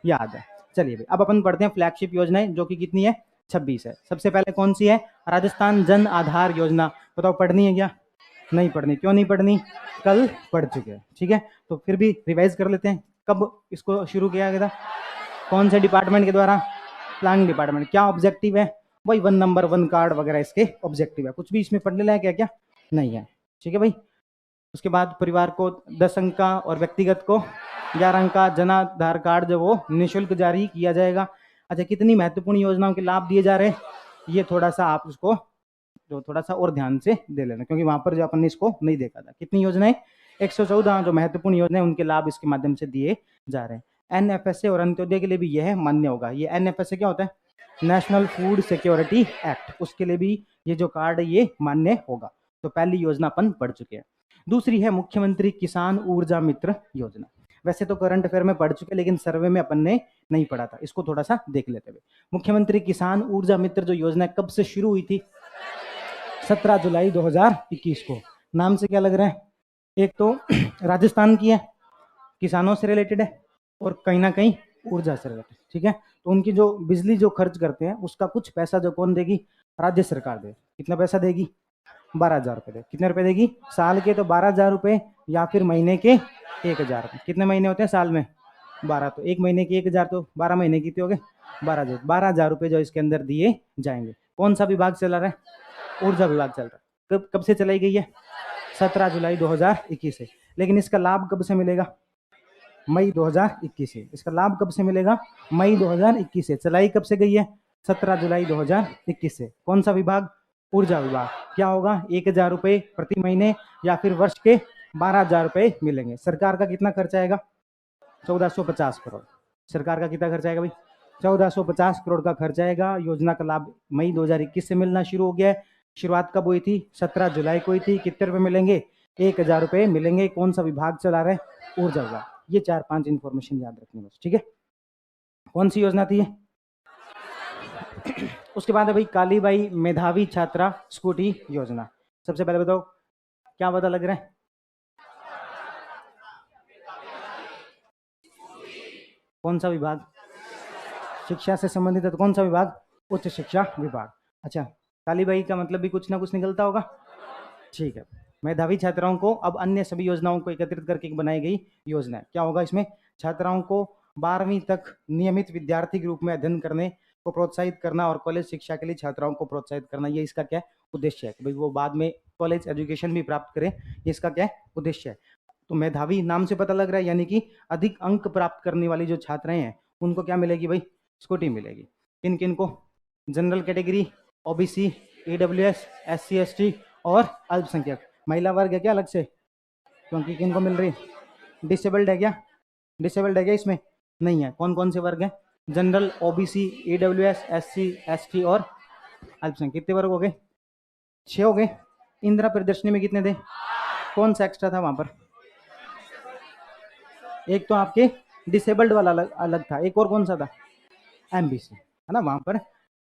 याद है। चलिए भाई, अब अपन पढ़ते हैं फ्लैगशिप योजनाएं, जो कि कितनी है, 26 है। सबसे पहले कौन सी है, राजस्थान जन आधार योजना। बताओ पढ़नी है क्या? नहीं पढ़नी, क्यों नहीं पढ़नी? कल पढ़ चुके हैं, ठीक है। तो फिर भी रिवाइज कर लेते हैं, कब इसको शुरू किया गया था, कौन से डिपार्टमेंट के द्वारा? Planning department. क्या ऑब्जेक्टिव है? वही 1 नंबर 1 कार्ड वगैरह इसके ऑब्जेक्टिव है। कुछ भी इसमें पढ़ने लायक है क्या? नहीं है, ठीक है भाई। उसके बाद परिवार को 10 अंक का और व्यक्तिगत को 11 अंक का जन आधार कार्ड जो वो निःशुल्क जारी किया जाएगा। अच्छा, कितनी महत्वपूर्ण योजनाओं के लाभ दिए जा रहे हैं, ये थोड़ा सा आप उसको जो थोड़ा सा और ध्यान से दे लेना, क्योंकि वहां पर जो अपन ने इसको नहीं देखा था। कितनी योजनाएं? 114 जो महत्वपूर्ण योजनाएं, उनके लाभ इसके माध्यम से दिए जा रहे हैं। एनएफएसए और अंत्योदय के लिए भी यह मान्य होगा। ये एनएफएसए क्या होता है? नेशनल फूड सिक्योरिटी एक्ट, उसके लिए भी ये जो कार्ड है ये मान्य होगा। तो पहली योजना अपन पढ़ चुके हैं। दूसरी है मुख्यमंत्री किसान ऊर्जा मित्र योजना। वैसे तो करंट अफेयर में पढ़ चुके, लेकिन सर्वे में अपन ने नहीं पढ़ा था, इसको थोड़ा सा देख लेते हुए। मुख्यमंत्री किसान ऊर्जा मित्र जो योजना कब से शुरू हुई थी? 17 जुलाई 2021 को। नाम से क्या लग रहा है? एक तो राजस्थान की है, किसानों से रिलेटेड है, और कहीं ना कहीं ऊर्जा से रिलेटेड, ठीक है। तो उनकी जो बिजली जो खर्च करते हैं उसका कुछ पैसा जो कौन देगी? राज्य सरकार दे। कितना पैसा देगी? 12,000 रुपये दे। कितने रुपए देगी? साल के तो 12,000 रुपये, या फिर महीने के 1,000 रुपये। कितने महीने होते हैं साल में? 12। तो एक महीने के 1,000, तो 12 महीने कितने हो गए? 12,000 रुपये जो इसके अंदर दिए जाएंगे। कौन सा विभाग चला रहा है? ऊर्जा विभाग चल रहा है। कब से चलाई गई है? 17 जुलाई 2021 से। लेकिन इसका लाभ कब से मिलेगा? मई 2021 से। इसका लाभ कब से मिलेगा? मई 2021 से। चलाई कब से गई है? 17 जुलाई 2021 से। कौन सा विभाग? ऊर्जा विभाग। क्या होगा? 1,000 रुपये प्रति महीने, या फिर वर्ष के 12,000 रुपये मिलेंगे। सरकार का कितना खर्च आएगा? 1450 करोड़। सरकार का कितना खर्च आएगा भाई? 1450 करोड़ का खर्च आएगा। योजना का लाभ मई 2021 से मिलना शुरू हो गया है। शुरुआत कब हुई थी? 17 जुलाई को हुई थी। कितने रुपए मिलेंगे? 1,000 रुपये मिलेंगे। कौन सा विभाग चला रहा है? ऊर्जा विभाग। ये 4-5 इंफॉर्मेशन याद रखनी बस, ठीक है। कौन सी योजना थी? उसके बाद है भाई कालीबाई मेधावी छात्रा स्कूटी योजना। सबसे पहले बताओ क्या पता लग रहा है? कौन सा विभाग? शिक्षा से संबंधित है, तो कौन सा विभाग? उच्च शिक्षा विभाग। अच्छा, कालीबाई का मतलब भी कुछ ना कुछ निकलता होगा, ठीक है। मेधावी छात्राओं को अब अन्य सभी योजनाओं को एकत्रित करके बनाई गई योजना है। क्या होगा इसमें? छात्राओं को 12वीं तक नियमित विद्यार्थी के रूप में अध्ययन करने को प्रोत्साहित करना, और कॉलेज शिक्षा के लिए छात्राओं को प्रोत्साहित करना, ये इसका क्या उद्देश्य है कि भाई वो बाद में कॉलेज एजुकेशन भी प्राप्त करें। ये इसका क्या उद्देश्य है? तो मेधावी नाम से पता लग रहा है, यानी कि अधिक अंक प्राप्त करने वाली जो छात्राएं हैं उनको क्या मिलेगी भाई? स्कूटी मिलेगी। किन किन को? General category, OBC, EWS, SC ST और अल्पसंख्यक। महिला वर्ग है क्या अलग से? क्योंकि किन को मिल रही? डिसेबल्ड है क्या? डिसेबल्ड है क्या इसमें? नहीं है। कौन कौन से वर्ग हैं? General, OBC, EWS, SC ST और अल्पसंख्यक। कितने वर्ग हो गए? 6 हो गए। इंदिरा प्रदर्शनी में कितने थे? कौन सा एक्स्ट्रा था वहां पर? एक तो आपके डिसेबल्ड वाला अलग था, एक और कौन सा था? एमबीसी, है ना। वहां पर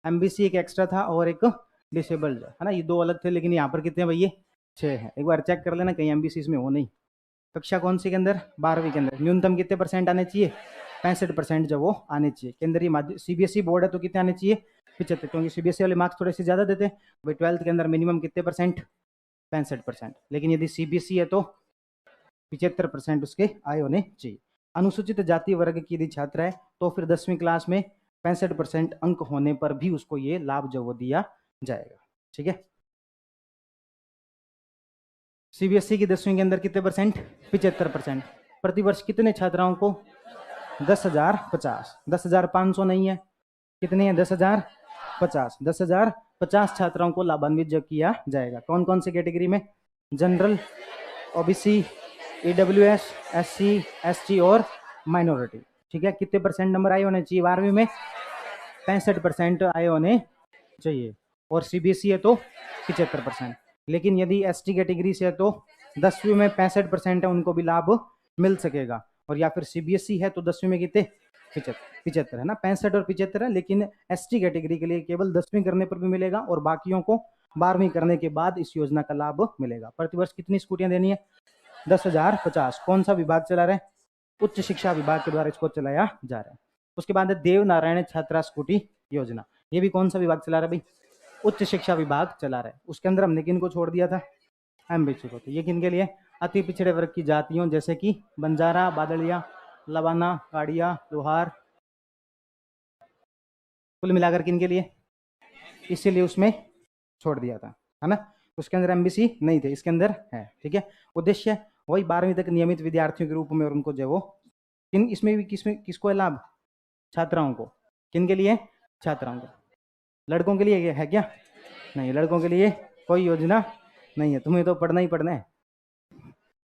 एमबीसी एक एक्स्ट्रा था और एक डिसेबल्ड, है ना। ये दो अलग थे, लेकिन यहाँ पर कितने भैया? 6 है। एक बार चेक कर लेना कहीं एमबीसी में हो नहीं। कक्षा कौन सी के अंदर? 12वीं के अंदर। न्यूनतम कितने % आने चाहिए? 65% जो वो आने चाहिए। केंद्रीय माध्यमिक सीबीएसई बोर्ड है तो कितने आने चाहिए? 75, क्योंकि सीबीएसई वाले मार्क्स थोड़े से ज्यादा देते हैं भाई। 12th के अंदर मिनिमम कितने %? 65%। लेकिन यदि सीबीएसई है तो 75% उसके आए होने चाहिए। अनुसूचित जाति वर्ग की यदि छात्रा है तो फिर 10वीं क्लास में 65% अंक होने पर भी उसको ये लाभ जो वो दिया जाएगा, ठीक है। सीबीएसई की 10वीं के अंदर कितने %? 75%। प्रतिवर्ष कितने छात्राओं को? 10,050। 10,500 नहीं है, कितने हैं? 10,050। 10,050 छात्राओं को लाभान्वित जो किया जाएगा। कौन कौन से कैटेगरी में? General, OBC, EWS, SC ST और माइनॉरिटी, ठीक है। कितने % नंबर आए होने चाहिए 12वीं में? 65% आए होने चाहिए। और सीबीएसई है तो 75%। लेकिन यदि एसटी कैटेगरी से है तो 10वीं में 65% है, उनको भी लाभ मिल सकेगा। और या फिर सीबीएसई है तो 10वीं में कितने? 75, है ना। 65 और 75 है। लेकिन एसटी कैटेगरी के लिए केवल 10वीं करने पर भी मिलेगा, और बाकियों को 12वीं करने के बाद इस योजना का लाभ मिलेगा। प्रतिवर्ष कितनी स्कूटियां देनी है? 10,050। कौन सा विभाग चला रहा है? उच्च शिक्षा विभाग के द्वारा इसको चलाया जा रहा है। उसके बाद है देव नारायण छात्रा स्कूटी योजना। ये भी कौन सा विभाग चला रहा है भाई? उच्च शिक्षा विभाग चला रहा है। उसके अंदर हमने किन को छोड़ दिया था? एमबीसी को। तो ये किन के लिए? अति पिछड़े वर्ग की जातियों जैसे कि बंजारा, बादलिया, लवाना, काड़िया, लोहार, कुल मिलाकर किन के लिए? इसीलिए उसमें छोड़ दिया था, है ना। उसके अंदर एमबीसी नहीं थे, इसके अंदर है, ठीक है। उद्देश्य वही 12वीं तक नियमित विद्यार्थियों के रूप में, और उनको जो वो किन इसमें भी किसको है लाभ? छात्राओं को। किन के लिए? छात्राओं को। लड़कों के लिए है क्या? नहीं, लड़कों के लिए कोई योजना नहीं है, तुम्हें तो पढ़ना ही पढ़ना है।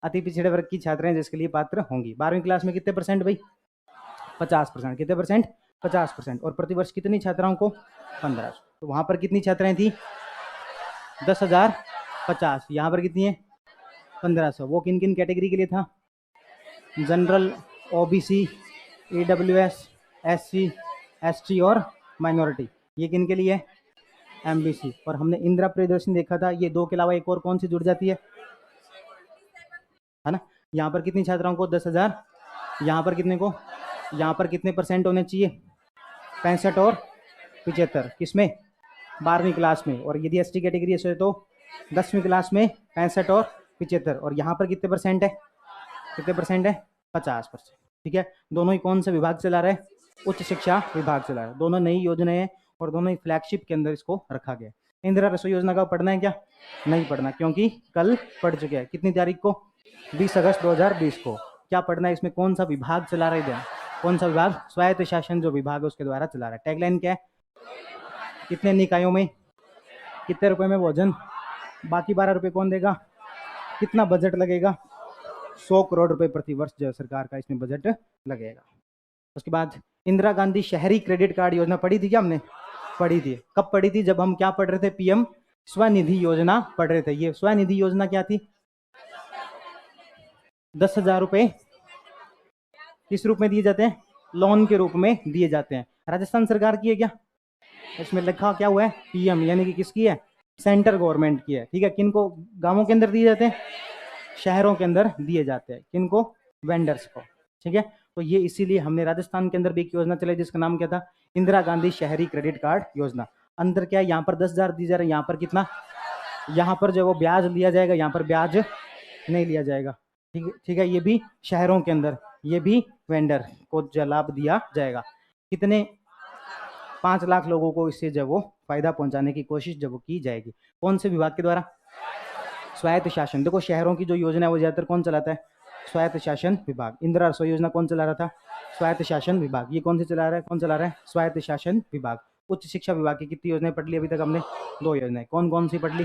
अति पिछड़े वर्ग की छात्राएं जिसके लिए पात्र होंगी। 12वीं क्लास में कितने परसेंट भाई? 50%। कितने परसेंट? 50%। और प्रतिवर्ष कितनी छात्राओं को? 1500। तो वहां पर कितनी छात्राएं थी? 10,050। यहाँ पर कितनी है? 1500। वो किन किन कैटेगरी के लिए था? General, OBC, EWS, SC, ST और माइनॉरिटी। ये किन के लिए? एमबीसी। और हमने इंदिरा प्रियदर्शनी देखा था, ये दो के अलावा एक और कौन सी जुड़ जाती है ना। यहाँ पर कितनी छात्राओं को? 10,000। यहाँ पर कितने को? यहाँ पर कितने परसेंट होने चाहिए? 65 और 75। किसमें? 12वीं क्लास में। और यदि एसटी कैटेगरी है तो 10वीं क्लास में 65 और 75। और यहाँ पर कितने परसेंट है? कितने परसेंट है? 50%। ठीक है। दोनों ही कौन सा विभाग चला रहे हैं? उच्च शिक्षा विभाग चला रहा है। दोनों नई योजनाएं हैं और दोनों ही फ्लैगशिप के अंदर इसको रखा गया। इंदिरा रसोई योजना का पढ़ना है क्या? नहीं पढ़ना, क्योंकि कल पढ़ चुके हैं। कितनी तारीख को? 20 अगस्त 2020 को। क्या पढ़ना है इसमें? कौन सा विभाग चला रहे थे? कौन सा विभाग? स्वायत्त शासन जो विभाग है उसके द्वारा चला रहा है। टैगलाइन क्या है? कितने निकायों में कितने रुपए में भोजन, बाकी 12 रुपए कौन देगा? कितना बजट लगेगा? 100 करोड़ रुपए प्रति वर्ष जो सरकार का इसमें बजट लगेगा। उसके बाद इंदिरा गांधी शहरी क्रेडिट कार्ड योजना पढ़ी थी क्या हमने? पढ़ी थी। कब पढ़ी थी? जब हम क्या पढ़ रहे थे? पीएम स्वनिधि योजना पढ़ रहे थे। ये स्वनिधि योजना क्या थी? 10,000 रुपए किस रूप में दिए जाते हैं? लोन के रूप में दिए जाते हैं। राजस्थान सरकार की है क्या? इसमें लिखा क्या हुआ है? पीएम, यानी कि किसकी है? सेंट्रल गवर्नमेंट की है। ठीक है। किनको गांवों के अंदर दिए जाते हैं? शहरों के अंदर दिए जाते हैं। किनको? वेंडर्स को। ठीक है। तो ये इसीलिए हमने राजस्थान के अंदर भी एक योजना चलाई जिसका नाम क्या था? इंदिरा गांधी शहरी क्रेडिट कार्ड योजना। अंदर क्या है? यहाँ पर 10,000 दी जा रही है। यहाँ पर कितना? यहाँ पर जो वो ब्याज लिया जाएगा, यहाँ पर ब्याज नहीं लिया जाएगा। ठीक है। ये भी शहरों के अंदर, ये भी वेंडर को जो लाभ दिया जाएगा। कितने? 5 लाख लोगों को इससे जब वो फायदा पहुंचाने की कोशिश जब वो की जाएगी। कौन से विभाग के द्वारा? स्वायत्त शासन। देखो शहरों की जो योजना है वो ज्यादातर कौन चलाता है? स्वायत्त शासन विभाग। इंदिरा रसोई योजना कौन चला रहा था? स्वायत्त शासन विभाग। ये कौन से चला रहा है? कौन चला रहा है? स्वायत्त शासन विभाग। उच्च शिक्षा विभाग की कितनी योजनाएं पढ़ ली अभी तक हमने? 2 योजनाएं। कौन कौन सी पढ़ ली?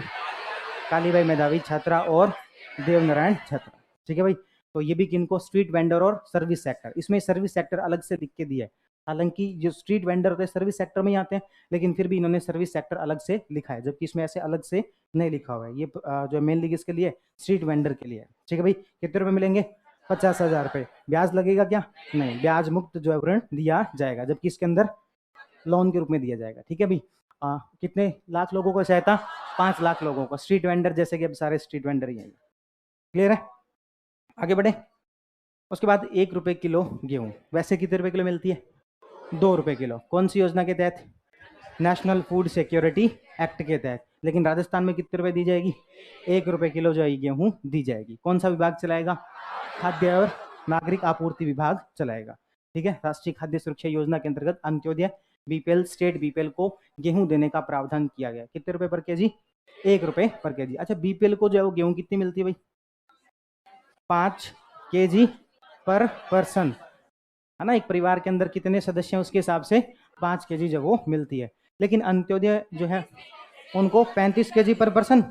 कालीबाई मेधावी छात्रा और देवनारायण छात्रा। ठीक है भाई। तो ये भी किनको? स्ट्रीट वेंडर और सर्विस सेक्टर। इसमें सर्विस सेक्टर अलग से लिख के दिया है। हालांकि जो स्ट्रीट वेंडर होते हैं सर्विस सेक्टर में ही आते हैं, लेकिन फिर भी इन्होंने सर्विस सेक्टर अलग से लिखा है, जबकि इसमें ऐसे अलग से नहीं लिखा हुआ है। ये जो मेनली किसके लिए? स्ट्रीट वेंडर के लिए। ठीक है भाई। कितने रुपए मिलेंगे? 50,000 रुपए। ब्याज लगेगा क्या? नहीं, ब्याज मुक्त जो है ऋण दिया जाएगा, जबकि इसके अंदर लोन के रूप में दिया जाएगा। ठीक है भाई। कितने लाख लोगों को सहायता? 5 लाख लोगों को। स्ट्रीट वेंडर जैसे कि अब सारे स्ट्रीट वेंडर ही हैं। क्लियर है? आगे बढ़े। उसके बाद 1 रुपए किलो गेहूं वैसे कितने रुपए किलो मिलती है? 2 रुपए किलो। कौन सी योजना के तहत? नेशनल फूड सिक्योरिटी एक्ट के तहत। लेकिन राजस्थान में कितने रुपए दी जाएगी? 1 रुपए किलो जो है गेहूं दी जाएगी। कौन सा विभाग चलाएगा? खाद्य और नागरिक आपूर्ति विभाग चलाएगा। ठीक है। राष्ट्रीय खाद्य सुरक्षा योजना के अंतर्गत अंत्योदय बीपीएल, स्टेट बीपीएल को गेहूं देने का प्रावधान किया गया। कितने रुपए पर केजी? 1 रुपए पर केजी। अच्छा, बीपीएल को जो है वो गेहूं कितनी मिलती है भाई? 5 केजी पर पर्सन, है ना। एक परिवार के अंदर कितने सदस्य हैं उसके हिसाब से 5 केजी जो वो मिलती है। लेकिन अंत्योदय जो है उनको 35 केजी पर पर्सन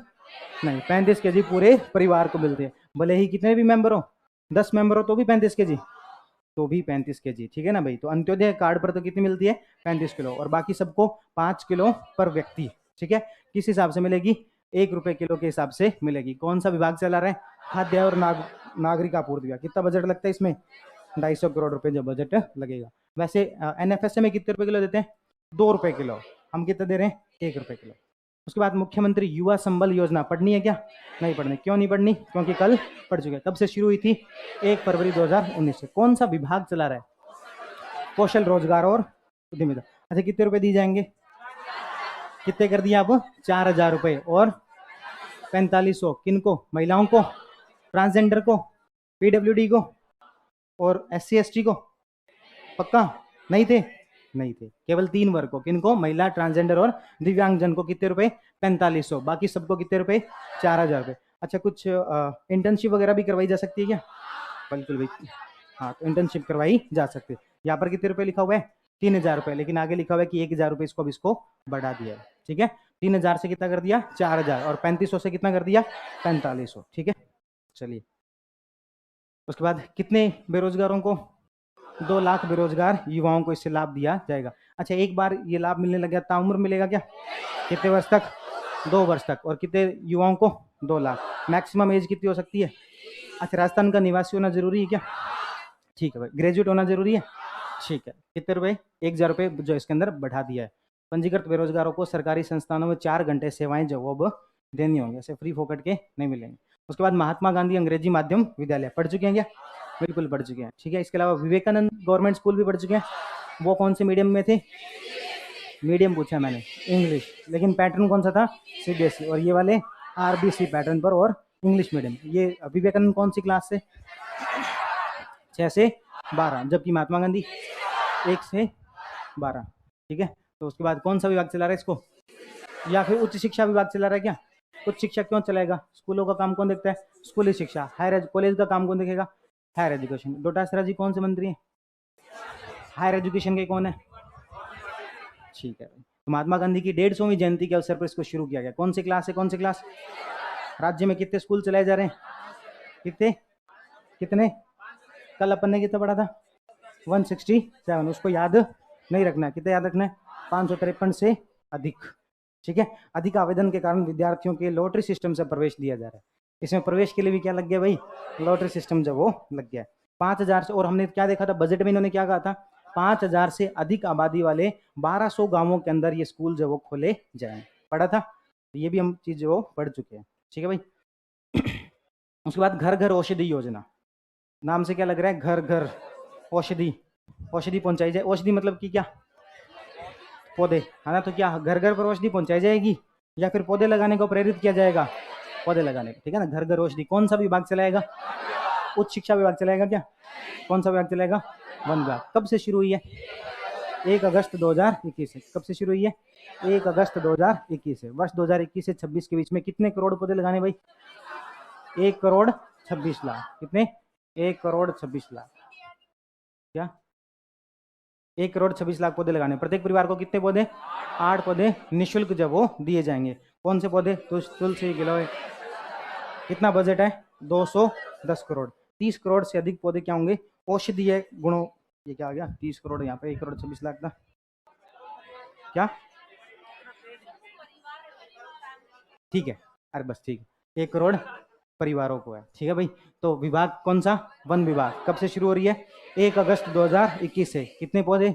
नहीं, 35 केजी पूरे परिवार को मिलती है। भले ही कितने भी मेंबर हो, 10 मेंबर हो तो भी 35 केजी, तो भी 35 केजी। ठीक है ना भाई। तो अंत्योदय कार्ड पर तो कितनी मिलती है? 35 किलो। और बाकी सबको 5 किलो पर व्यक्ति। ठीक है। किस हिसाब से मिलेगी? 1 रुपए किलो के हिसाब से मिलेगी। कौन सा विभाग चला रहा है? खाद्य और नागरिक आपूर्ति विभाग। कितना बजट लगता है इसमें? 250 करोड़ रुपए जो बजट लगेगा। वैसे एनएफएसए में कितने रुपए किलो देते हैं? 2 रुपए किलो। हम कितना दे रहे हैं? 1 रुपए किलो। उसके बाद मुख्यमंत्री युवा संबल योजना पढ़नी है क्या? नहीं पढ़नी। क्यों नहीं पढ़नी? क्योंकि कल पढ़ चुके हैं। कब से शुरू हुई थी? 1 फरवरी 2019 से। कौन सा विभाग चला रहा है? कौशल रोजगार और उद्यमिता। अच्छा कितने रुपए दिए जाएंगे, कितने कर दिया आप, 4,000 रुपए और 4500 किनको, महिलाओं को, ट्रांसजेंडर को, पीडब्ल्यूडी को और SC ST को, पक्का नहीं थे, नहीं थे, केवल 3 वर्ग को, किनको, महिला, ट्रांसजेंडर और दिव्यांगजन को कितने रुपए, 4500, बाकी सबको कितने रुपए, 4,000 रुपए। अच्छा कुछ इंटर्नशिप वगैरह भी करवाई जा सकती है क्या, बिल्कुल भाई, हाँ तो इंटर्नशिप करवाई जा सकती है। यहाँ पर कितने रुपए लिखा हुआ है, 3,000 रुपए, लेकिन आगे लिखा हुआ है कि 1,000 रुपए इसको अब इसको बढ़ा दिया है, ठीक है, 3,000 से कितना कर दिया, 4,000 और 3500 से कितना कर दिया, 4500, ठीक है। चलिए उसके बाद कितने बेरोजगारों को, 2 लाख बेरोजगार युवाओं को इससे लाभ दिया जाएगा। अच्छा एक बार ये लाभ मिलने लग गया, ताउम्र मिलेगा क्या, कितने वर्ष तक, 2 वर्ष तक, और कितने युवाओं को, 2 लाख, मैक्सिमम एज कितनी हो सकती है। अच्छा राजस्थान का निवासी होना जरूरी है क्या, ठीक है भाई, ग्रेजुएट होना जरूरी है, ठीक है, कितने रुपए, 1,000 रुपए जो इसके अंदर बढ़ा दिया है। पंजीकृत बेरोजगारों को सरकारी संस्थानों में 4 घंटे सेवाएं जो अब देनी होंगी, ऐसे फ्री फोकट के नहीं मिलेंगे। उसके बाद महात्मा गांधी अंग्रेजी माध्यम विद्यालय पढ़ चुके हैं क्या, बिल्कुल पढ़ चुके हैं, ठीक है। इसके अलावा विवेकानंद गवर्नमेंट स्कूल भी पढ़ चुके हैं, वो कौन से मीडियम में थे, मीडियम पूछा मैंने, इंग्लिश, लेकिन पैटर्न कौन सा था, CBSE, और ये वाले RBC पैटर्न पर और इंग्लिश मीडियम। ये विवेकानंद कौन सी क्लास से, 6 से 12, जबकि महात्मा गांधी 1 से 12, ठीक है। तो उसके बाद कौन सा विभाग चला रहा है इसको, या फिर उच्च शिक्षा विभाग चला रहा है क्या, उच्च शिक्षा क्यों चलाएगा, स्कूलों का काम कौन देखता है, स्कूली शिक्षा, हायर कॉलेज का काम कौन देखेगा, हायर एजुकेशन। डोटासरा जी कौन से मंत्री हैं, हायर एजुकेशन के कौन है, ठीक है। तो महात्मा गांधी की 150वीं जयंती के अवसर पर इसको शुरू किया गया, कौन सी क्लास है, कौन सी क्लास, राज्य में कितने स्कूल चलाए जा रहे हैं, कितने, कितने, कल अपन ने कितना पढ़ा था, 167, उसको याद नहीं रखना है, कितना याद रखना है, 553 से अधिक, ठीक है। अधिक आवेदन के कारण विद्यार्थियों के लॉटरी सिस्टम से प्रवेश दिया जा रहा है, इसमें प्रवेश के लिए भी क्या लग गया भाई, लॉटरी सिस्टम जब वो लग गया 5,000 से, और हमने क्या देखा था बजट में, इन्होंने क्या कहा था, 5,000 से अधिक आबादी वाले 1,200 गांवों के अंदर ये स्कूल जो वो खोले जाए, पढ़ा था, ये भी हम चीज जो पढ़ चुके हैं, ठीक है भाई। उसके बाद घर घर औषधि योजना, नाम से क्या लग रहा है, घर घर औषधि, औषधि पहुंचाई जाए, औषधि मतलब कि क्या, पौधे, है ना, तो क्या घर घर पर औषधि पहुंचाई जाएगी या फिर पौधे लगाने को प्रेरित किया जाएगा, पौधे लगाने को, ठीक है ना, घर घर औषधि। कौन सा विभाग चलाएगा, उच्च शिक्षा विभाग चलाएगा क्या, कौन सा विभाग चलाएगा, वन विभाग। कब से शुरू हुई है, 1 अगस्त 2021 से, कब से शुरू हुई है, 1 अगस्त 2021 से। वर्ष 2021 से 26 के बीच में कितने करोड़ पौधे लगाने भाई, 1 करोड़ 26 लाख, कितने, 1 करोड़ 26 लाख, क्या 1 करोड़ 26 लाख पौधे लगाने, प्रत्येक परिवार को कितने पौधे, 8 पौधे निःशुल्क जब वो दिए जाएंगे। कौन से पौधे, तुलसी, गिलोय। कितना बजट है, 210 करोड़, 30 करोड़ से अधिक पौधे क्या होंगे, औषधीय गुणों, ये क्या आ गया, 30 करोड़ यहाँ पे 1 करोड़ 26 लाख था, क्या, ठीक है, अरे बस ठीक है, 1 करोड़ परिवारों को है, ठीक है भाई। तो विभाग कौन सा, वन विभाग, कब से शुरू हो रही है, 1 अगस्त 2021 से। कितने पौधे,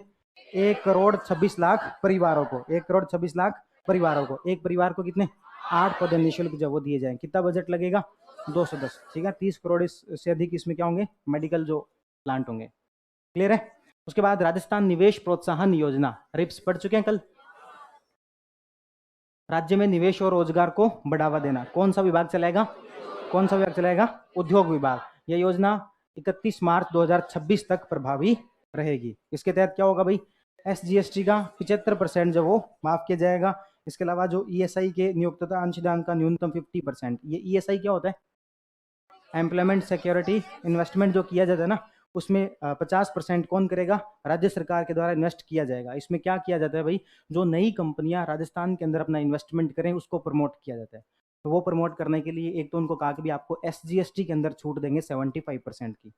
1 करोड़ 26 लाख परिवारों को, 1 करोड़ 26 लाख परिवारों को, एक परिवार को कितने, 8 पौधे निःशुल्क जब वो दिए जाए। कितना बजट लगेगा, 210, ठीक है। 30 करोड़ से अधिक इसमें क्या होंगे, मेडिकल जो प्लांट होंगे, क्लियर है। उसके बाद राजस्थान निवेश प्रोत्साहन योजना, रिप्स पढ़ चुके हैं कल। राज्य में निवेश और रोजगार को बढ़ावा देना, कौन सा विभाग चलाएगा, कौन सा विभाग चलाएगा, उद्योग विभाग। यह योजना 31 मार्च 2026 तक प्रभावी रहेगी। इसके तहत क्या होगा भाई, SGST का 75% जो वो माफ किया जाएगा। इसके अलावा जो ESI के नियोक्ता अंशदान का न्यूनतम 50%, ये ESI क्या होता है, एम्प्लॉयमेंट सिक्योरिटी इन्वेस्टमेंट जो किया जाता है ना, उसमें 50% कौन करेगा, राज्य सरकार के द्वारा इन्वेस्ट किया जाएगा। इसमें क्या किया जाता है भाई, जो नई कंपनियां राजस्थान के अंदर अपना इन्वेस्टमेंट करें उसको प्रमोट किया जाता है। तो वो प्रमोट करने के लिए एक तो उनको कहा कि भी आपको SGST के अंदर छूट देंगे 75% की।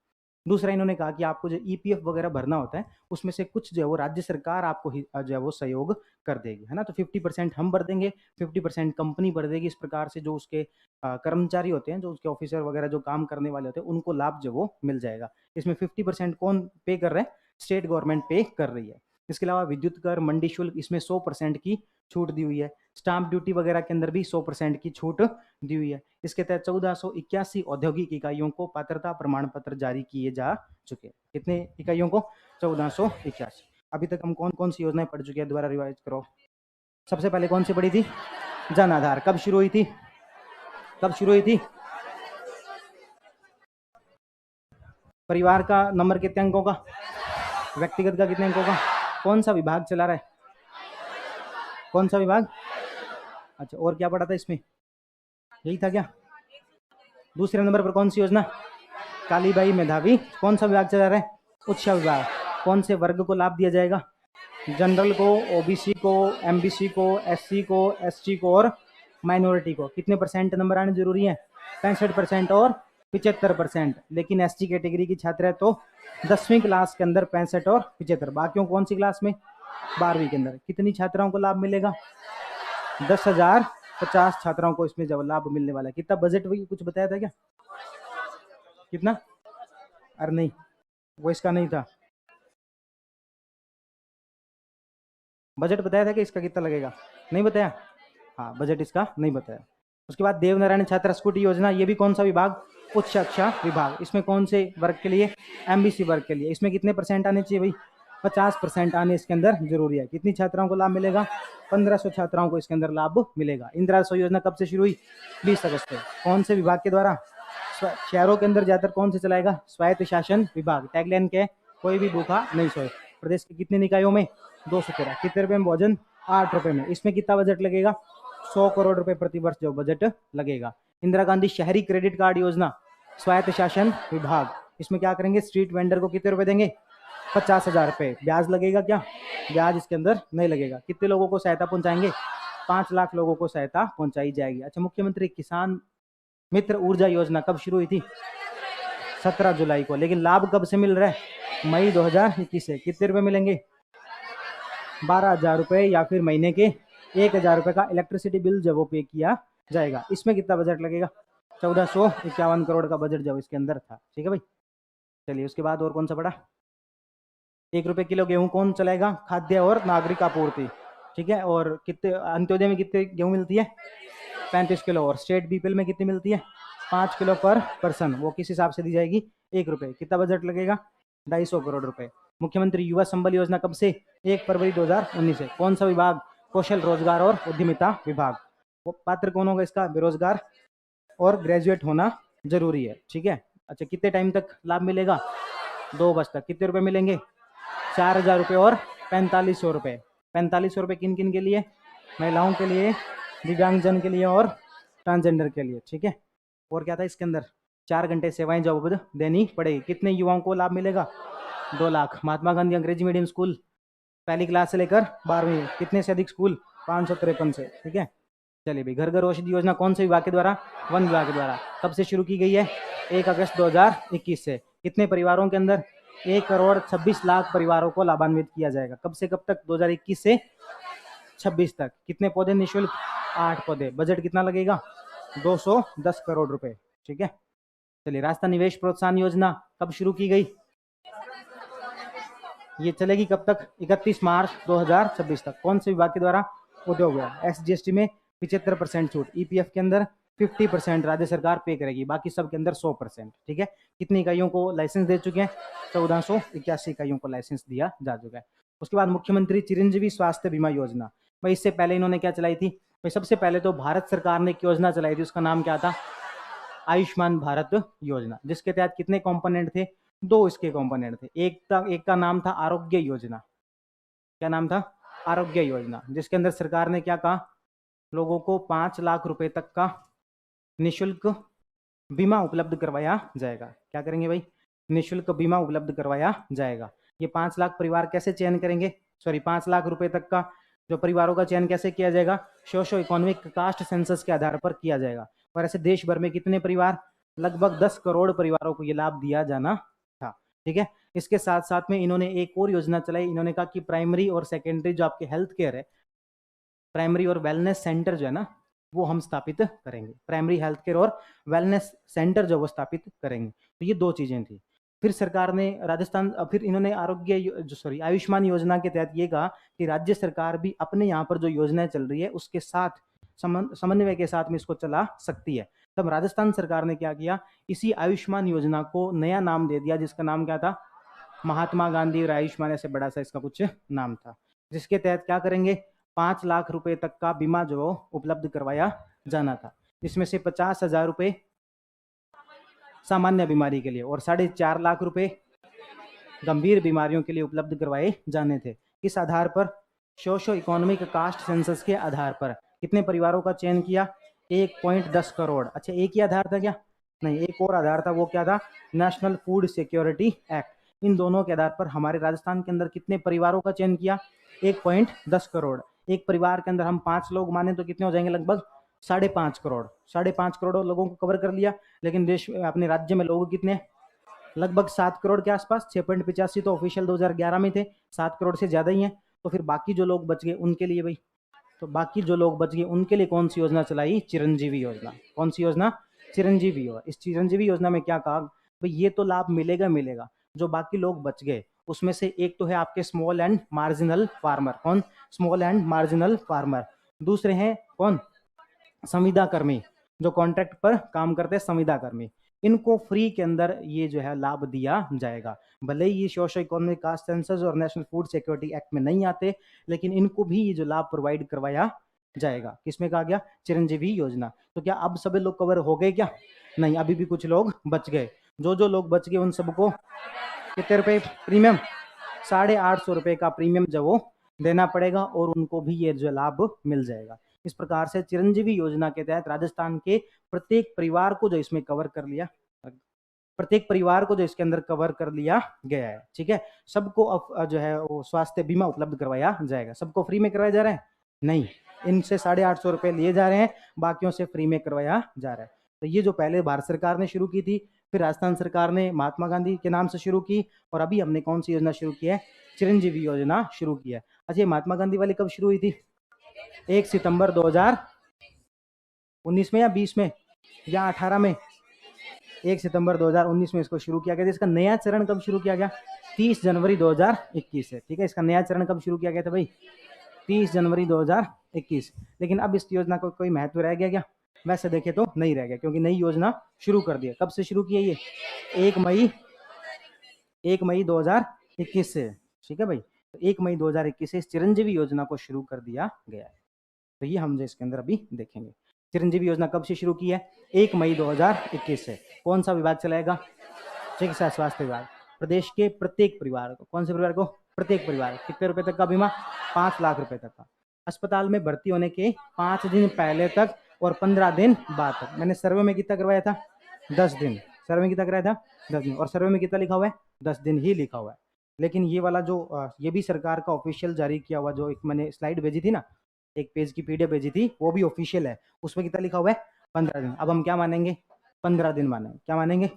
दूसरा इन्होंने कहा कि आपको जो EPF वगैरह भरना होता है उसमें से कुछ जो है वो राज्य सरकार आपको जो है वो सहयोग कर देगी, है ना। तो 50% हम भर देंगे, 50% कंपनी भर देगी। इस प्रकार से जो उसके कर्मचारी होते हैं, जो उसके ऑफिसर वगैरह जो काम करने वाले होते हैं, उनको लाभ जो वो मिल जाएगा। इसमें 50% कौन पे कर रहा है, स्टेट गवर्नमेंट पे कर रही है। इसके अलावा विद्युत कर, मंडी शुल्क, इसमें 100% की छूट दी हुई है। स्टाम्प ड्यूटी वगैरह के अंदर भी 100% की छूट दी हुई है। इसके तहत 1481 औद्योगिक इकाइयों को पात्रता प्रमाण पत्र जारी किए जा चुके हैं। कितने इकाइयों को? 1481। अभी तक हम कौन कौन सी योजनाएं पढ़ चुके हैं, दोबारा रिवाइज करो। सबसे पहले कौन सी पढ़ी थी? जन आधार। कब शुरू हुई थी? कब शुरू हुई थी? परिवार का नंबर कितने अंकों का? व्यक्तिगत का कितने अंकों का? कौन सा विभाग चला रहा है? कौन सा विभाग? अच्छा, और क्या पढ़ा था इसमें? यही था क्या? दूसरे नंबर पर कौन सी योजना? कालीबाई मेधावी। कौन सा विभाग चला रहा है? उच्च विभाग। कौन से वर्ग को लाभ दिया जाएगा? जनरल को, ओबीसी को, एमबीसी को, एससी को, एसटी को और माइनॉरिटी को। कितने परसेंट नंबर आने जरूरी है? 65% और 75%। लेकिन एसटी कैटेगरी की छात्र है तो 10वीं क्लास के अंदर 65 और 75। बाकियों कौन सी क्लास में? 12वीं के अंदर। कितनी छात्राओं को लाभ मिलेगा? 10,050 छात्राओं को इसमें जब लाभ मिलने वाला है। कितना बजट वही कुछ बताया था क्या? कितना? अरे नहीं, वो इसका नहीं था। बजट बताया था कि इसका कितना लगेगा? नहीं बताया। हाँ, बजट इसका नहीं बताया। उसके बाद देवनारायण छात्र स्कूटी योजना, ये भी कौन सा विभाग? उच्च शिक्षा विभाग। इसमें कौन से वर्ग के लिए? एमबीसी वर्ग के लिए। इसमें कितने परसेंट आने चाहिए भाई? 50% आने इसके अंदर जरूरी है। कितनी छात्राओं को लाभ मिलेगा? 1500 छात्राओं को इसके अंदर लाभ मिलेगा। इंदिरा आवास योजना कब से शुरू हुई? 20 अगस्त से। कौन से विभाग के द्वारा? शहरों के अंदर ज्यादातर कौन से चलाएगा? स्वायत्त शासन विभाग। टैगलाइन क्या है? कोई भी भूखा नहीं सोए। प्रदेश के कितने निकायों में? 213। कितने रुपए में भोजन? 8 रुपए में। इसमें कितना बजट लगेगा? 100 करोड़ रुपए प्रति वर्ष जो बजट लगेगा। इंदिरा गांधी शहरी क्रेडिट कार्ड योजना, स्वायत्त शासन विभाग। इसमें क्या करेंगे? स्ट्रीट वेंडर को कितने रुपए देंगे? 50,000 रुपए। ब्याज लगेगा क्या? ब्याज इसके अंदर नहीं लगेगा। कितने लोगों को सहायता पहुंचाएंगे? 5 लाख लोगों को सहायता पहुंचाई जाएगी। अच्छा, मुख्यमंत्री किसान मित्र ऊर्जा योजना कब शुरू हुई थी? 17 जुलाई को। लेकिन लाभ कब से मिल रहा है? मई 2021 से। कितने रुपए मिलेंगे? 12,000 रुपए या फिर महीने के 1,000 रुपए का इलेक्ट्रिसिटी बिल जब वो पे किया जाएगा। इसमें कितना बजट लगेगा? 1451 करोड़ का बजट जब इसके अंदर था। ठीक है भाई, चलिए उसके बाद और कौन सा पड़ा? 1 रुपए किलो गेहूं कौन चलाएगा? खाद्य और नागरिक आपूर्ति। ठीक है, और कितने अंत्योदय में कितने गेहूं मिलती है? 35 किलो। और स्टेट बीपीएल में कितनी मिलती है? 5 किलो पर पर्सन। वो किस हिसाब से दी जाएगी? 1 रुपए। कितना बजट लगेगा? 250 करोड़ रुपए। मुख्यमंत्री युवा संबल योजना कब से? 1 फरवरी 2019 से। कौन सा विभाग? कौशल रोजगार और उद्यमिता विभाग। वो पात्र कौन होगा इसका? बेरोजगार और ग्रेजुएट होना जरूरी है। ठीक है। अच्छा, कितने टाइम तक लाभ मिलेगा? 2 वर्ष तक। कितने रुपए मिलेंगे? 4,000 रुपये और 4500 रुपये। 4500 रुपये किन किन के लिए? महिलाओं के लिए, दिव्यांगजन के लिए और ट्रांसजेंडर के लिए। ठीक है। और क्या था इसके अंदर? 4 घंटे सेवाएं जो उपलब्ध देनी पड़ेगी। कितने युवाओं को लाभ मिलेगा? 2 लाख। महात्मा गांधी अंग्रेजी मीडियम स्कूल पहली क्लास से लेकर 12वीं। कितने से अधिक स्कूल? 553 से। ठीक है। चलिए भाई, घर घर औषधि योजना कौन से विभाग के द्वारा? वन विभाग के द्वारा। कब से शुरू की गई है? 1 अगस्त 2021 से। कितने परिवारों के अंदर? 1,26,00,000 परिवारों को लाभान्वित किया जाएगा। कब से कब तक? 2021 से 26 तक। कितने पौधे निःशुल्क? 8 पौधे। बजट कितना लगेगा? 210 करोड़ रुपए। ठीक है। चलिए, राजस्थान निवेश प्रोत्साहन योजना कब शुरू की गई? ये चलेगी कब तक? 31 मार्च 2026 तक। कौन से विभाग के द्वारा? उद्योग विभाग। एसजीएसटी में 75% छूट। ईपीएफ के अंदर 50% राज्य सरकार पे करेगी, बाकी सब के अंदर 100%। ठीक है। कितनी इकाइयों को लाइसेंस दे चुके हैं? 1481 इकाइयों को लाइसेंस दिया जा चुका है। उसके बाद मुख्यमंत्री चिरंजीवी स्वास्थ्य बीमा योजना। भाई इससे पहले इन्होंने क्या चलाई थी? भाई सबसे पहले तो भारत सरकार ने एक योजना चलाई थी, उसका नाम क्या था? आयुष्मान भारत योजना। जिसके तहत कितने कंपोनेंट थे? 2 इसके कंपोनेंट थे। एक का नाम था आरोग्य योजना। क्या नाम था? आरोग्य योजना। जिसके अंदर सरकार ने क्या कहा? लोगों को 5 लाख रुपए तक का निःशुल्क बीमा उपलब्ध करवाया जाएगा। क्या करेंगे भाई? निःशुल्क बीमा उपलब्ध करवाया जाएगा। ये 5 लाख परिवार कैसे चयन करेंगे? 5 लाख रुपए तक का जो परिवारों का चयन कैसे किया जाएगा? सोशो इकोनॉमिक कास्ट सेंसस के आधार पर किया जाएगा। और ऐसे देश भर में कितने परिवार? लगभग 10 करोड़ परिवारों को ये लाभ दिया जाना था। ठीक है। इसके साथ साथ में इन्होंने एक और योजना चलाई। इन्होंने कहा कि प्राइमरी और सेकेंडरी जो आपके हेल्थ केयर है, प्राइमरी और वेलनेस सेंटर जो है ना, वो हम स्थापित करेंगे। प्राइमरी हेल्थ केयर और वेलनेस सेंटर जो वो स्थापित करेंगे। तो ये 2 चीजें थी। फिर सरकार ने राजस्थान, फिर इन्होंने आयुष्मान योजना के तहत ये कहा कि राज्य सरकार भी अपने यहाँ पर जो योजनाएं चल रही है उसके साथ समन्वय के साथ में इसको चला सकती है। तब राजस्थान सरकार ने क्या किया, इसी आयुष्मान योजना को नया नाम दे दिया, जिसका नाम क्या था, महात्मा गांधी और आयुष्मान, ऐसे बड़ा सा इसका कुछ नाम था, जिसके तहत क्या करेंगे, 5 लाख रुपए तक का बीमा जो उपलब्ध करवाया जाना था, जिसमें से 50,000 रुपए सामान्य बीमारी के लिए और 4.5 लाख रुपए गंभीर बीमारियों के लिए उपलब्ध करवाए जाने थे। किस आधार पर, सोशो इकोनॉमिक कास्ट सेंसस के आधार पर। कितने परिवारों का चयन किया, 1.10 करोड़। अच्छा, एक ही आधार था क्या, नहीं, एक और आधार था, वो क्या था, नेशनल फूड सिक्योरिटी एक्ट। इन दोनों के आधार पर हमारे राजस्थान के अंदर कितने परिवारों का चयन किया, 1.10 करोड़। एक परिवार के अंदर हम 5 लोग माने तो कितने हो जाएंगे, लगभग 5.5 करोड़। 5.5 करोड़ लोगों को कवर कर लिया। लेकिन देश, अपने राज्य में लोग कितने, लगभग 7 करोड़ के आसपास, 6.85 तो ऑफिशियल 2011 में थे, 7 करोड़ से ज्यादा ही है। तो फिर बाकी जो लोग बच गए उनके लिए भाई, तो बाकी जो लोग बच गए उनके लिए कौन सी योजना चलाई, चिरंजीवी योजना। कौन सी योजना, चिरंजीवी योजना। इस चिरंजीवी योजना में क्या कहा भाई, ये तो लाभ मिलेगा मिलेगा, जो बाकी लोग बच गए उसमें से एक तो है आपके स्मॉल एंड मार्जिनल फार्मर। कौन, स्मॉल एंड मार्जिनल फार्मर। दूसरे हैं कौन, संविदा कर्मी, जो कॉन्ट्रैक्ट पर काम करते हैं, संविदा कर्मी। इनको फ्री के अंदर ये जो है लाभ दिया जाएगा। भले ही ये सोशो इकोनॉमिक कास्ट सेंसस और नेशनल फूड सिक्योरिटी एक्ट में नहीं आते, लेकिन इनको भी ये जो लाभ प्रोवाइड करवाया जाएगा। किसमें कहा गया, चिरंजीवी योजना। तो क्या अब सभी लोग कवर हो गए क्या, नहीं, अभी भी कुछ लोग बच गए। जो जो लोग बच गए उन सबको कितने रुपए प्रीमियम, 850 रुपए का प्रीमियम जो वो देना पड़ेगा और उनको भी ये जो लाभ मिल जाएगा। इस प्रकार से चिरंजीवी योजना के तहत राजस्थान के प्रत्येक परिवार को जो इसमें कवर कर लिया, प्रत्येक परिवार को जो इसके अंदर कवर कर लिया गया है। ठीक है, सबको जो है वो स्वास्थ्य बीमा उपलब्ध करवाया जाएगा। सबको फ्री में करवाया जा रहा है, नहीं, इनसे 850 रुपए लिए जा रहे हैं, बाकियों से फ्री में करवाया जा रहा है। तो ये जो पहले भारत सरकार ने शुरू की थी, फिर राजस्थान सरकार ने महात्मा गांधी के नाम से शुरू की, और अभी हमने कौन सी योजना शुरू की है, चिरंजीवी योजना शुरू की है। अच्छा, महात्मा गांधी वाली कब शुरू हुई थी, 1 सितंबर 2019 में या 20 में या 18 में, 1 सितंबर 2019 में इसको शुरू किया गया था। इसका नया चरण कब शुरू किया गया, 30 जनवरी 2021 से। ठीक है, इसका नया चरण कब शुरू किया गया था भाई, 30 जनवरी 2021। लेकिन अब इस योजना को कोई महत्व रह गया क्या, वैसे देखे तो नहीं रह गया, क्योंकि नई योजना शुरू कर दी है। कब से शुरू की है ये, 1 मई 2021 से। ठीक है भाई, तो 1 मई 2021 से इस चिरंजीवी योजना को शुरू कर दिया गया है। तो ये हम जो इसके अंदर अभी देखेंगे, चिरंजीवी योजना कब से शुरू की है, 1 मई 2021 से। कौन सा विभाग चलाएगा, चिकित्सा स्वास्थ्य विभाग। प्रदेश के प्रत्येक परिवार को, कौन से परिवार को, प्रत्येक परिवार, कितने रुपए तक का बीमा, 5 लाख रुपए तक का। अस्पताल में भर्ती होने के 5 दिन पहले तक और 15 दिन बाद तक। मैंने सर्वे में कितना करवाया था, 10 दिन। सर्वे में कितना कराया था, 10 दिन। और सर्वे में कितना लिखा हुआ है, 10 दिन ही लिखा हुआ है। लेकिन ये वाला जो ये भी सरकार का ऑफिशियल जारी किया हुआ, जो एक मैंने स्लाइड भेजी थी ना, एक पेज की पीडीएफ भेजी थी, वो भी ऑफिशियल है। उसमें कितना लिखा हुआ है, 15 दिन। अब हम क्या मानेंगे, 15 दिन मानेंगे। क्या मानेंगे,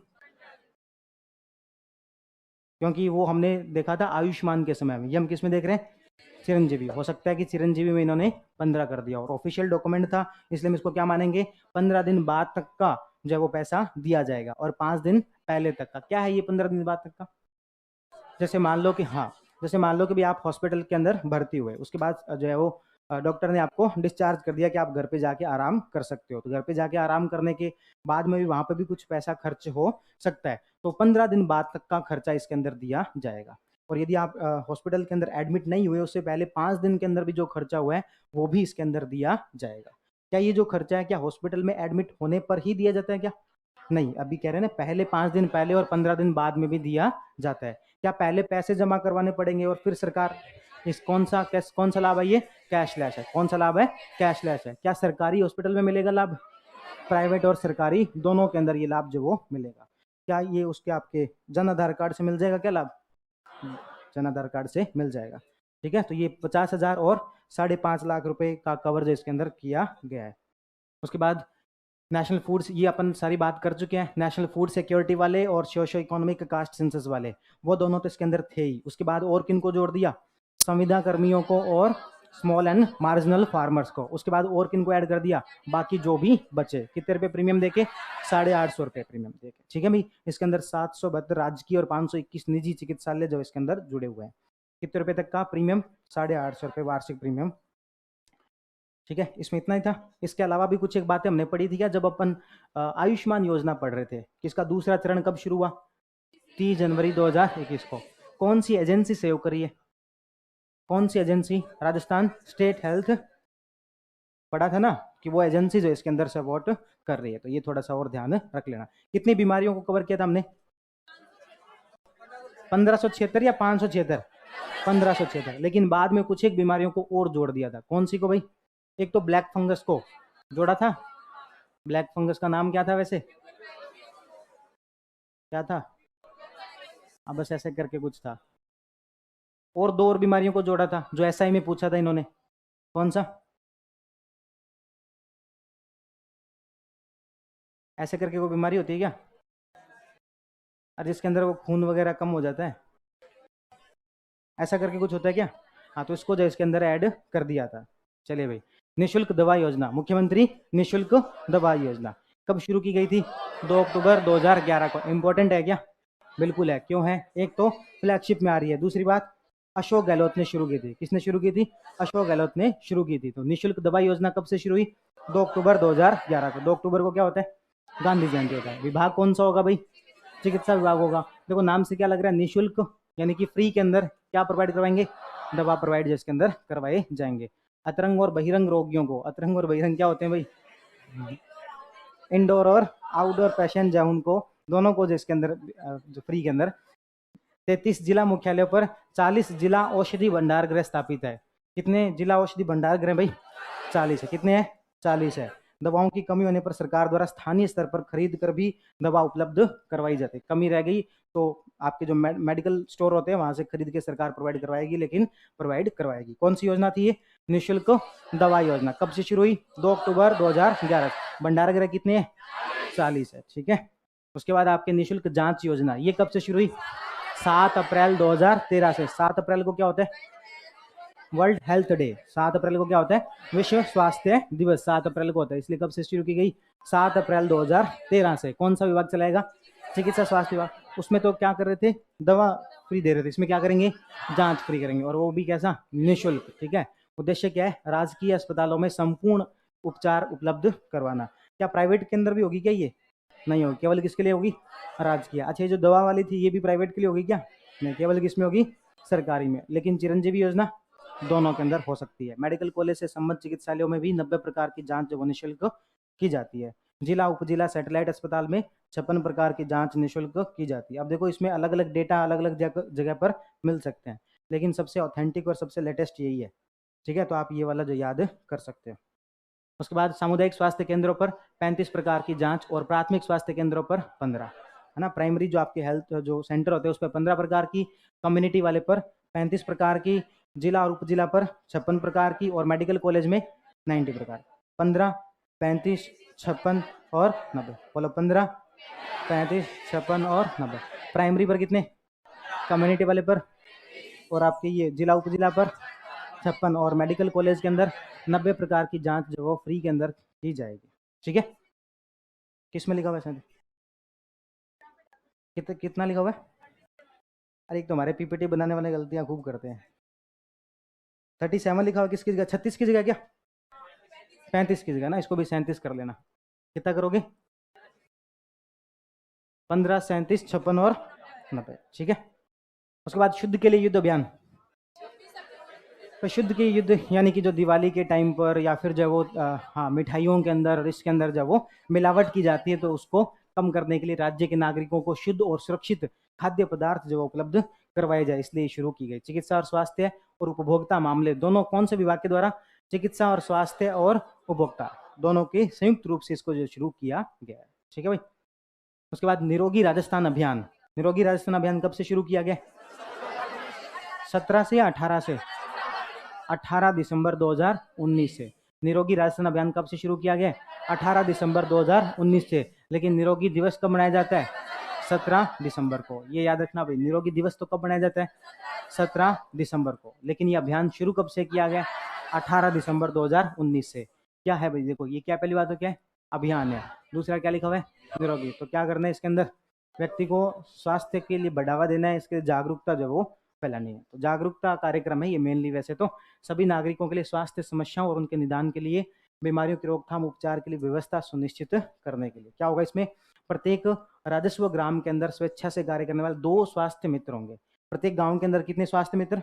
क्योंकि वो हमने देखा था आयुष्मान के समय में, ये हम किस में देख रहे हैं, चिरंजीवी। हो सकता है कि चिरंजीवी में इन्होंने 15 कर दिया और ऑफिशियल डॉक्यूमेंट था, इसलिए हम इसको क्या मानेंगे, 15 दिन बाद तक का जो वो पैसा दिया जाएगा। और 5 दिन पहले तक का क्या है ये 15 दिन बाद तक का, जैसे मान लो कि, हाँ, जैसे मान लो कि भी आप हॉस्पिटल के अंदर भर्ती हुए, उसके बाद जो है वो डॉक्टर ने आपको डिस्चार्ज कर दिया कि आप घर पे जाके आराम कर सकते हो। तो घर पे जाके आराम करने के बाद में भी वहां पे भी कुछ पैसा खर्च हो सकता है, तो 15 दिन बाद तक का खर्चा इसके अंदर दिया जाएगा। और यदि आप हॉस्पिटल के अंदर एडमिट नहीं हुए, उससे पहले 5 दिन के अंदर भी जो खर्चा हुआ है वो भी इसके अंदर दिया जाएगा। क्या ये जो खर्चा है, क्या हॉस्पिटल में एडमिट होने पर ही दिया जाता है क्या, नहीं, अभी कह रहे हैं ना, पहले 5 दिन पहले और 15 दिन बाद में भी दिया जाता है। क्या पहले पैसे जमा करवाने पड़ेंगे और फिर सरकार, इस कौन सा लाभ है, ये कैशलेस है। कौन सा लाभ है, कैशलेस है। क्या सरकारी हॉस्पिटल में मिलेगा लाभ, प्राइवेट और सरकारी दोनों के अंदर ये लाभ जो वो मिलेगा। क्या ये उसके आपके जन आधार कार्ड से मिल जाएगा क्या लाभ, जन आधार कार्ड से मिल जाएगा। ठीक है, तो ये 50,000 और 5.5 लाख रुपए का कवर इसके अंदर किया गया है। उसके बाद नेशनल फूड्स, ये अपन सारी बात कर चुके हैं। नेशनल फूड सिक्योरिटी वाले और सोशो इकोनॉमिक कास्ट सेंसस वाले, वो दोनों तो इसके अंदर थे ही। उसके बाद और किन को जोड़ दिया, संविदा कर्मियों को और स्मॉल एंड मार्जिनल फार्मर्स को। उसके बाद और किन को ऐड कर दिया, बाकी जो भी बचे। कितने रुपए प्रीमियम देके, 850 रुपए प्रीमियम देके। ठीक है भाई, इसके अंदर 772 राजकीय और 521 निजी चिकित्सालय जो इसके अंदर जुड़े हुए हैं। कितने रुपए तक का प्रीमियम, 850 रुपए वार्षिक प्रीमियम। ठीक है, इसमें इतना ही था। इसके अलावा भी कुछ एक बातें हमने पढ़ी थी क्या, जब अपन आयुष्मान योजना पढ़ रहे थे, किसका दूसरा चरण कब शुरू हुआ, 30 जनवरी 2021 को। कौन सी एजेंसी सेव करी है, कौन सी एजेंसी, राजस्थान स्टेट हेल्थ, पढ़ा था ना कि वो एजेंसी जो इसके अंदर सपोर्ट कर रही है। तो ये थोड़ा सा और ध्यान रख लेना। कितनी बीमारियों को कवर किया था हमने, 1576 या 576, 1576। लेकिन बाद में कुछ एक बीमारियों को और जोड़ दिया था। कौन सी को भाई, एक तो ब्लैक फंगस को जोड़ा था। ब्लैक फंगस का नाम क्या था वैसे, क्या था, अब बस ऐसे करके कुछ था। और दो और बीमारियों को जोड़ा था जो एसआई में पूछा था इन्होंने। कौन सा, ऐसे करके कोई बीमारी होती है क्या, और जिसके अंदर वो खून वगैरह कम हो जाता है, ऐसा करके कुछ होता है क्या। हाँ, तो इसको जो इसके अंदर ऐड कर दिया था। चलिए भाई, निशुल्क दवा योजना, मुख्यमंत्री निशुल्क दवा योजना कब शुरू की गई थी, 2 अक्टूबर 2011 को। इंपॉर्टेंट है क्या, बिल्कुल है। क्यों है, एक तो फ्लैगशिप में आ रही है, दूसरी बात अशोक गहलोत ने शुरू की थी। किसने शुरू की थी, अशोक गहलोत ने शुरू की थी। तो निशुल्क दवा योजना कब से शुरू हुई, 2 अक्टूबर 2011 को। 2 अक्टूबर को क्या होता है, गांधी जयंती होता है। विभाग कौन सा होगा भाई, चिकित्सा विभाग होगा। देखो नाम से क्या लग रहा है, निशुल्क यानी कि फ्री के अंदर क्या प्रोवाइड करवाएंगे, दवा प्रोवाइड जिसके अंदर करवाए जाएंगे। अतरंग और बहिरंग रोगियों को, अतरंग और बहिरंग क्या होते हैं भाई, इंडोर और आउटडोर पेशेंट जो उनको दोनों को जिसके अंदर जो फ्री के अंदर 33 जिला मुख्यालयों पर 40 जिला औषधि भंडार गृह स्थापित है। कितने जिला औषधि भंडार गृह भाई, 40 है। कितने हैं, 40 है। दवाओं की कमी होने पर सरकार द्वारा स्थानीय स्तर पर खरीद कर भी दवा उपलब्ध करवाई जाती है। कमी रह गई तो आपके जो मेडिकल स्टोर होते हैं वहां से खरीद के सरकार प्रोवाइड करवाएगी, लेकिन प्रोवाइड करवाएगी। कौन सी योजना थी ये, निःशुल्क दवा योजना। कब से शुरू हुई, 2 अक्टूबर 2011। भंडार गृह कितने हैं, 40 है। ठीक है, उसके बाद आपके निःशुल्क जांच योजना, ये कब से शुरू हुई, 7 अप्रैल 2013 से। 7 अप्रैल को क्या होता है, वर्ल्ड हेल्थ डे। 7 अप्रैल को क्या होता है, विश्व स्वास्थ्य दिवस 7 अप्रैल को होता है। इसलिए कब से शुरू की गई, 7 अप्रैल 2013 से। कौन सा विभाग चलाएगा, चिकित्सा स्वास्थ्य विभाग। उसमें तो क्या कर रहे थे, दवा फ्री दे रहे थे, इसमें क्या करेंगे, जांच फ्री करेंगे, और वो भी कैसा, निःशुल्क। ठीक है, उद्देश्य क्या है, राजकीय अस्पतालों में संपूर्ण उपचार उपलब्ध करवाना। क्या प्राइवेट के अंदर भी होगी क्या ये, नहीं होगी, केवल किसके लिए होगी, राजकीय। अच्छा, ये जो दवा वाली थी ये भी प्राइवेट के लिए होगी क्या, नहीं, केवल किसमें होगी, सरकारी में। लेकिन चिरंजीवी योजना दोनों के अंदर हो सकती है। मेडिकल कॉलेज से संबद्ध चिकित्सालयों में भी 90 प्रकार की जांच जो निःशुल्क की जाती है। जिला उपजिला सैटेलाइट अस्पताल में 56 प्रकार की जांच निःशुल्क की जाती है। अब देखो इसमें अलग अलग डेटा अलग अलग जगह पर मिल सकते हैं, लेकिन सबसे ऑथेंटिक और सबसे लेटेस्ट यही है। ठीक है, तो आप ये वाला जो याद कर सकते हो। उसके बाद सामुदायिक स्वास्थ्य केंद्रों पर 35 प्रकार की जांच और प्राथमिक स्वास्थ्य केंद्रों पर 15 है ना। प्राइमरी जो आपके हेल्थ जो सेंटर होते हैं उस पर 15 प्रकार की, कम्युनिटी वाले पर 35 प्रकार की, जिला और उपजिला पर 56 प्रकार की, और मेडिकल कॉलेज में 90 प्रकार। 15, 35, 56 और 90। बोलो 15, 35, 56 और 90। प्राइमरी पर कितने, कम्युनिटी वाले पर, और आपके ये जिला उपजिला पर 56, और मेडिकल कॉलेज के अंदर 90 प्रकार की जांच जो वो फ्री के अंदर की जाएगी। ठीक है, किस में लिखा हुआ है, कितना लिखा हुआ है। अरे एक तो हमारे पीपीटी बनाने वाले गलतियां खूब करते हैं। 37 लिखा हुआ, किसकी जगह, 36 की जगह क्या, 35 की जगह ना, इसको भी 37 कर लेना। कितना करोगे, 15, 37, 56 और 90। ठीक है, उसके बाद शुद्ध के लिए युद्ध अभियान। तो शुद्ध के युद्ध यानी कि जो दिवाली के टाइम पर या फिर जब वो हाँ मिठाइयों के अंदर इसके अंदर जब वो मिलावट की जाती है तो उसको कम करने के लिए राज्य के नागरिकों को शुद्ध और सुरक्षित खाद्य पदार्थ जो उपलब्ध करवाए जाए, इसलिए शुरू की गई। चिकित्सा और स्वास्थ्य और उपभोक्ता मामले दोनों कौन से विभाग के द्वारा, चिकित्सा और स्वास्थ्य और उपभोक्ता दोनों के संयुक्त रूप से इसको जो शुरू किया गया है। ठीक है भाई, उसके बाद निरोगी राजस्थान अभियान। निरोगी राजस्थान अभियान कब से शुरू किया गया, 17 से या 18 से, 18 दिसंबर 2019 से। निरोगी राजस्थान अभियान कब से शुरू किया गया, 18 दिसंबर 2019 से। लेकिन निरोगी दिवस कब मनाया जाता है, 17 दिसंबर को। ये याद रखना भाई, निरोगी दिवस तो कब मनाया जाता है, 17 दिसंबर को। लेकिन ये अभियान शुरू कब से किया गया, 18 दिसंबर 2019 से। क्या है भाई, देखो ये क्या, पहली बात तो क्या है, अभियान है। दूसरा क्या लिखा हुआ है, निरोगी। तो क्या करना है इसके अंदर, व्यक्ति को स्वास्थ्य के लिए बढ़ावा देना है, इसके जागरूकता जो वो फैलानी है। तो जागरूकता कार्यक्रम है ये मेनली, वैसे तो सभी नागरिकों के लिए स्वास्थ्य समस्याओं और उनके निदान के लिए, बीमारियों की रोकथाम उपचार के लिए व्यवस्था सुनिश्चित करने के लिए। क्या होगा इसमें, प्रत्येक राजस्व ग्राम के अंदर स्वेच्छा से कार्य करने वाले 2 स्वास्थ्य मित्र होंगे। प्रत्येक गांव के अंदर कितने स्वास्थ्य मित्र,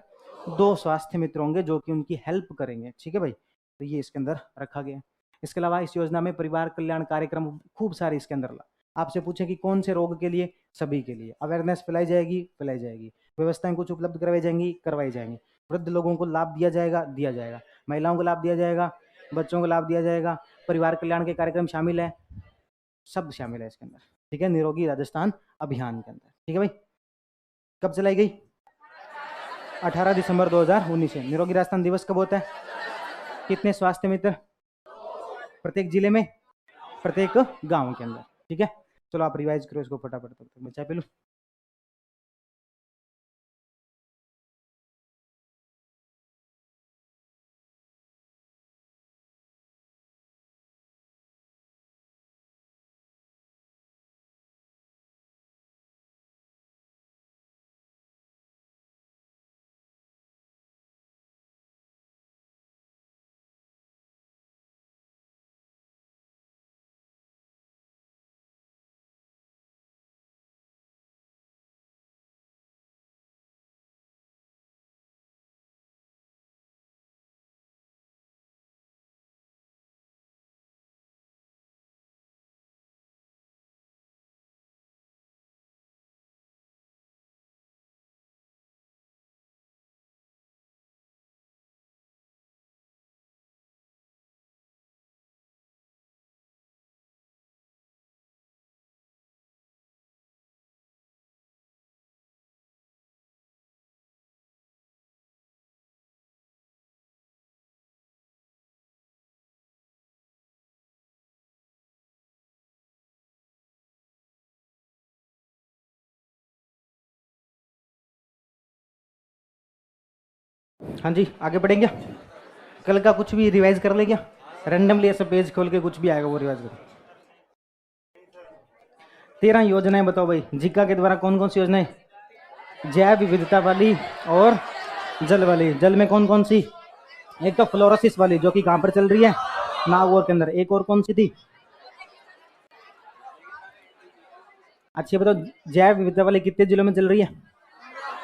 2 स्वास्थ्य मित्र होंगे जो कि उनकी हेल्प करेंगे। ठीक है भाई, तो ये इसके अंदर रखा गया है। इसके अलावा इस योजना में परिवार कल्याण कार्यक्रम खूब सारे इसके अंदर आपसे पूछे कि कौन से रोग के लिए, सभी के लिए अवेयरनेस फैलाई जाएगी, व्यवस्थाएं कुछ उपलब्ध करवाई जाएंगी, वृद्ध लोगों को लाभ दिया जाएगा, महिलाओं को लाभ दिया जाएगा, बच्चों को लाभ दिया जाएगा, परिवार कल्याण के कार्यक्रम शामिल है, सब शामिल है इसके अंदर। ठीक है, निरोगी राजस्थान अभियान के अंदर। ठीक है भाई, कब चलाई गई, 18 दिसंबर 2019 से। निरोगी राजस्थान दिवस कब होता है, कितने स्वास्थ्य मित्र, प्रत्येक जिले में, प्रत्येक गांव के अंदर। ठीक है, चलो आप रिवाइज करो इसको फटाफट, तब तक मैं चाय पी लूं। हाँ जी, आगे बढ़ेंगे। कल का कुछ भी रिवाइज कर ले क्या, रैंडमली ऐसे पेज खोल के कुछ भी आएगा वो रिवाइज करो। 13 योजनाएं बताओ भाई, जिका के द्वारा कौन कौन सी योजनाएं, जैव विविधता वाली और जल वाली। जल में कौन कौन सी, एक तो फ्लोरोसिस वाली जो कि कहां पर चल रही है, नागौर के अंदर। एक और कौन सी थी, अच्छी बताओ, जैव विविधता वाली कितने जिलों में चल रही है,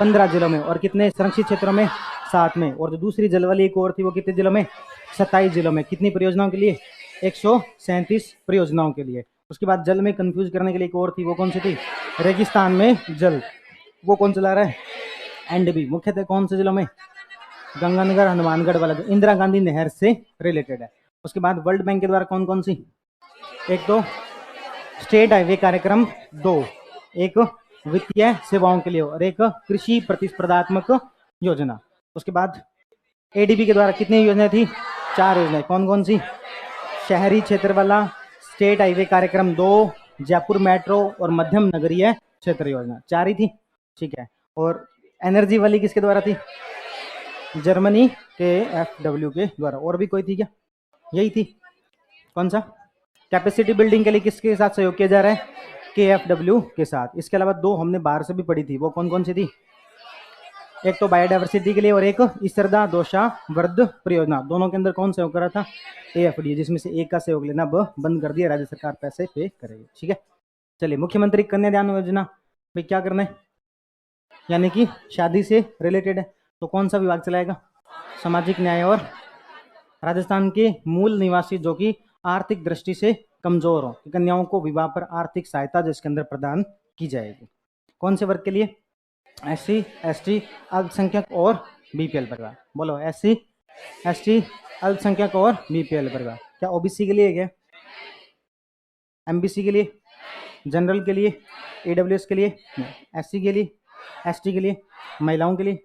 15 जिलों में। और कितने संरक्षित क्षेत्रों में, 7 में। और जो दूसरी जल वाली एक और थी वो कितने जिलों में, 27 जिलों में। कितनी परियोजनाओं के लिए, 137 परियोजनाओं के लिए। उसके बाद जल में कंफ्यूज करने के लिए एक और थी, वो कौन सी थी, रेगिस्तान में जल। वो कौन चला रहा है, एनडीबी। मुख्यतः कौन से जिलों में, गंगानगर हनुमानगढ़ वाला जो इंदिरा गांधी नहर से रिलेटेड है। उसके बाद वर्ल्ड बैंक के द्वारा कौन कौन सी, एक तो स्टेट हाईवे कार्यक्रम 2, एक वित्तीय सेवाओं के लिए और एक कृषि प्रतिस्पर्धात्मक योजना। उसके बाद एडीबी के द्वारा कितनी योजनाएं थी, 4 योजनाएं। कौन कौन सी, शहरी क्षेत्र वाला स्टेट हाईवे कार्यक्रम 2, जयपुर मेट्रो और मध्यम नगरीय क्षेत्र योजना, 4 ही थी। ठीक है, और एनर्जी वाली किसके द्वारा थी, जर्मनी के एफडब्ल्यू के द्वारा। और भी कोई थी क्या, यही थी। कौन सा, कैपेसिटी बिल्डिंग के लिए किसके साथ सहयोग किया जा रहा है, KFW के साथ। इसके अलावा 2 हमने बाहर से भी पढ़ी थी, वो कौन कौन सी थी, एक तो बायोडाइवर्सिटी के लिए और एक इसरदा दोषा वर्ध परियोजना। दोनों के अंदर कौन सहयोग कर रहा था, AFD, जिसमें से एक का सहयोग लेना बंद कर दिया, राज्य सरकार पैसे पे करेगी। ठीक है, चलिए मुख्यमंत्री कन्यादान योजना में क्या करना है, यानी कि शादी से रिलेटेड है, तो कौन सा विभाग चलाएगा, सामाजिक न्याय और राजस्थान के मूल निवासी जो कि आर्थिक दृष्टि से कमजोर हो, कन्याओं को विवाह पर आर्थिक सहायता जिसके अंदर प्रदान की जाएगी। कौन से वर्ग के लिए, SC ST अल्पसंख्यक और BPL परिवार। बोलो, SC ST अल्पसंख्यक और BPL परिवार। क्या OBC के लिए, क्या MBC के लिए, जनरल के लिए, AWS के लिए, SC के लिए, ST के लिए, महिलाओं के लिए,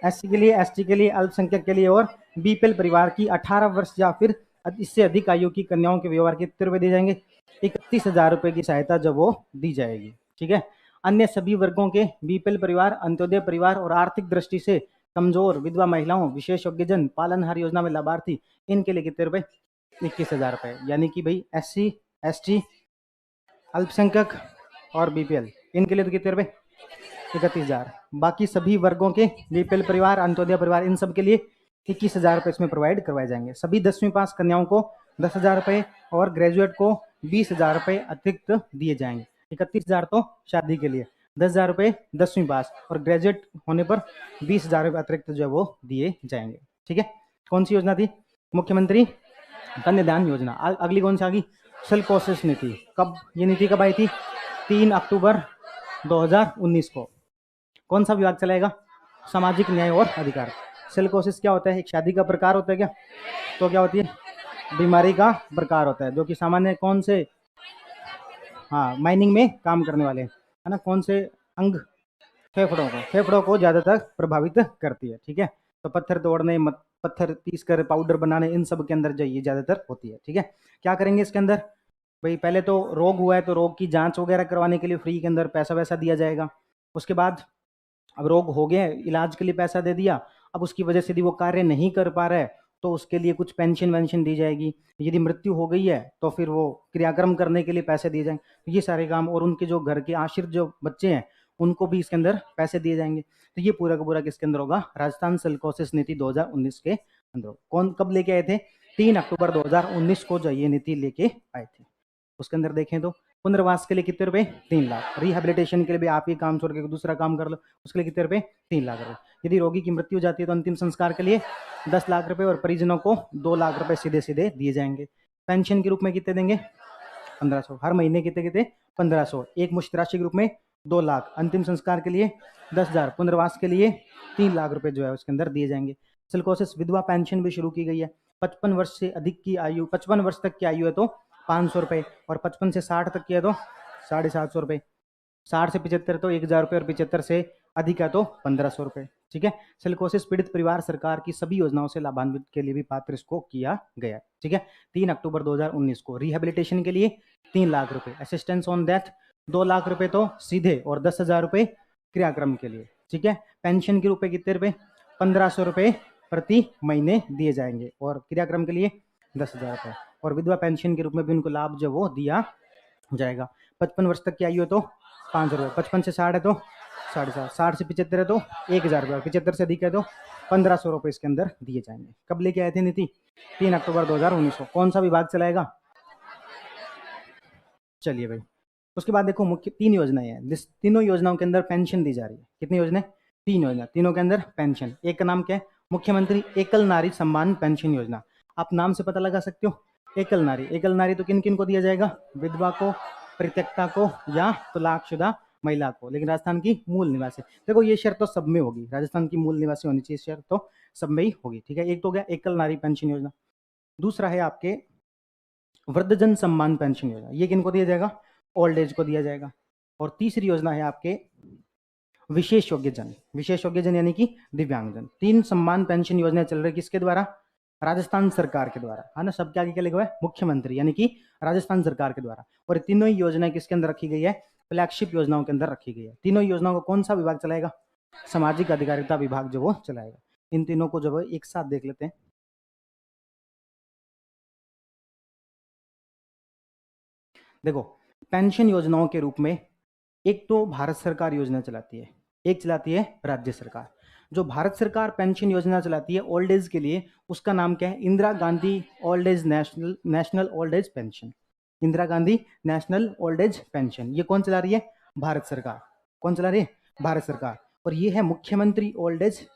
SC के लिए, ST के लिए, अल्पसंख्यक के लिए और BPL परिवार की 18 वर्ष या फिर इससे अधिक आयु की कन्याओं के व्यवहार के कितने रुपए दिए जाएंगे, 31,000 रुपए की सहायता जब वो दी जाएगी। ठीक है, अन्य सभी वर्गों के BPL परिवार, अंत्योदय परिवार और आर्थिक दृष्टि से कमजोर, विधवा महिलाओं, विशेषज्ञजन, पालनहार योजना में लाभार्थी, इनके लिए कितने रुपए? 21,000 रुपए। यानी कि भाई SC, ST, अल्पसंख्यक और BPL, इनके लिए तो कितने रुपए? 31,000। बाकी सभी वर्गों के, BPL परिवार, अंत्योदय परिवार, इन सब के लिए 21,000 रुपए इसमें प्रोवाइड करवाए जाएंगे। सभी 10वीं पास कन्याओं को 10,000 रुपए और ग्रेजुएट को 20,000 रुपए अतिरिक्त दिए जाएंगे। 31,000 तो शादी के लिए, 10,000 रुपए 10वीं पास और ग्रेजुएट होने पर 20,000 रुपए अतिरिक्त जो है वो दिए जाएंगे। ठीक है, कौन सी योजना थी? मुख्यमंत्री कन्यादान योजना। अगली कौन सी आ गई? सिलकोसिस नीति। कब ये नीति कब आई थी? 3 अक्टूबर 2019 को। कौन सा विभाग चलाएगा? सामाजिक न्याय और अधिकार। सिलिकोसिस क्या होता है? एक शादी का प्रकार होता है क्या? तो क्या होती है? बीमारी का प्रकार होता है, जो कि सामान्य कौन से, हाँ, माइनिंग में काम करने वाले है ना, कौन से अंग? फेफड़ों को ज्यादातर प्रभावित करती है। ठीक है, तो पत्थर तोड़ने, पत्थर पीसकर पाउडर बनाने, इन सब के अंदर जो ये ज्यादातर होती है। ठीक है, क्या करेंगे इसके अंदर? भाई पहले तो रोग हुआ है तो रोग की जांच वगैरह करवाने के लिए फ्री के अंदर पैसा वैसा दिया जाएगा। उसके बाद अब रोग हो गया, इलाज के लिए पैसा दे दिया, अब उसकी वजह से यदि वो कार्य नहीं कर पा रहा है तो उसके लिए कुछ पेंशन वेंशन दी जाएगी। यदि मृत्यु हो गई है तो फिर वो क्रियाक्रम करने के लिए पैसे दिए जाएंगे। ये सारे काम, और उनके जो घर के आश्रित जो बच्चे हैं उनको भी इसके अंदर पैसे दिए जाएंगे। तो ये पूरा का पूरा किसके अंदर होगा? राजस्थान सिलिकोसिस नीति 2019 के अंदर। कौन कब लेके आए थे? 3 अक्टूबर 2019 को जो ये नीति लेके आए थे। उसके अंदर देखें तो पुनर्वास के लिए कितने रुपए? 3 लाख। रिहेबिलिटेशन के लिए भी आप ये काम छोड़ के दूसरा काम कर लो, उसके लिए कितने रुपए? 3 लाख रुपए। यदि रोगी की मृत्यु हो जाती है तो अंतिम संस्कार के लिए 10 लाख रुपए और परिजनों को 2 लाख रुपए सीधे सीधे दिए जाएंगे। पेंशन के रूप में कितने देंगे? 1500 हर महीने। कितने कितने? 1500। एक मुश्त राशि के रूप में 2 लाख, अंतिम संस्कार के लिए 10,000, पुनर्वास के लिए 3 लाख रुपए जो है उसके अंदर दिए जाएंगे। सिलिकोसिस विधवा पेंशन भी शुरू की गई है। 55 वर्ष से अधिक की आयु, 55 वर्ष तक की आयु है तो 500 रुपए, और 55 से 60 तक की है तो 750 रुपए, 60 से 75 तो 1,000 रुपए, और 75 से अधिक है तो 1,500 रुपए। ठीक है, सिलिकोसिस पीड़ित परिवार सरकार की सभी योजनाओं से लाभान्वित के लिए भी पात्र इसको किया गया। ठीक है, 3 अक्टूबर 2019 को। रिहेबिलिटेशन के लिए 3 लाख रुपए, असिस्टेंस ऑन डेथ 2 लाख रुपए तो सीधे, और 10,000 रुपए क्रियाक्रम के लिए। ठीक है, पेंशन के रूपए कितने रुपए? 1,500 रुपए प्रति महीने दिए जाएंगे, और क्रियाक्रम के लिए 10,000 रुपए, और विधवा पेंशन के रूप में भी उनको लाभ जो वो दिया जाएगा। 55 वर्ष तक की आयु है तो 500 रुपये, 55 से 60 है तो 750, 60 से 75 है तो 1,000 रुपये, 75 से अधिक है तो 1,500 रुपये इसके अंदर दिए जाएंगे। कब लेके आए थे नीति? 3 अक्टूबर 2019 को। कौन सा विभाग चलाएगा? चलिए भाई, उसके बाद देखो मुख्य 3 योजनाएं हैं। तीनों योजनाओं के अंदर पेंशन दी जा रही है। कितनी योजनाएं? 3 योजना, तीनों के अंदर पेंशन। एक का नाम क्या है? मुख्यमंत्री एकल नारी सम्मान पेंशन योजना। आप नाम से पता लगा सकते हो, एकल नारी। एकल नारी तो किन किन को दिया जाएगा? विधवा को, परित्यक्ता को, या तलाकशुदा महिला को, लेकिन राजस्थान की मूल निवासी। देखो ये शर्त तो सब में होगी, राजस्थान की मूल निवासी होनी चाहिए, शर्त तो सब में ही होगी। ठीक है, एक तो हो गया एकल नारी पेंशन योजना। दूसरा है आपके वृद्धजन सम्मान पेंशन योजना। ये किनको दिया जाएगा? ओल्ड एज को दिया जाएगा। और तीसरी योजना है आपके विशेष योग्यजन। विशेष योग्यजन यानी कि दिव्यांगजन। 3 सम्मान पेंशन योजना चल रही, किसके द्वारा? राजस्थान सरकार के द्वारा, है ना। सबके आगे क्या लिखा हुआ है? मुख्यमंत्री, यानी कि राजस्थान सरकार के द्वारा। और तीनों ही योजनाएं किसके अंदर रखी गई है? फ्लैगशिप योजनाओं के अंदर रखी गई है। तीनों योजनाओं को कौन सा विभाग चलाएगा? सामाजिक अधिकारिता विभाग जो वो चलाएगा। इन तीनों को जो है एक साथ देख लेते हैं। देखो, पेंशन योजनाओं के रूप में एक तो भारत सरकार योजना चलाती है, एक चलाती है राज्य सरकार। जो भारत सरकार पेंशन योजना चलाती है ओल्ड एज के लिए, उसका नाम क्या है? Indira Gandhi old age national old age pension. Indira Gandhi national old age pension, ये कौन चला रही है? भारत सरकार। कौन चला रही है? भारत सरकार। और ये है मुख्यमंत्री ओल्ड एज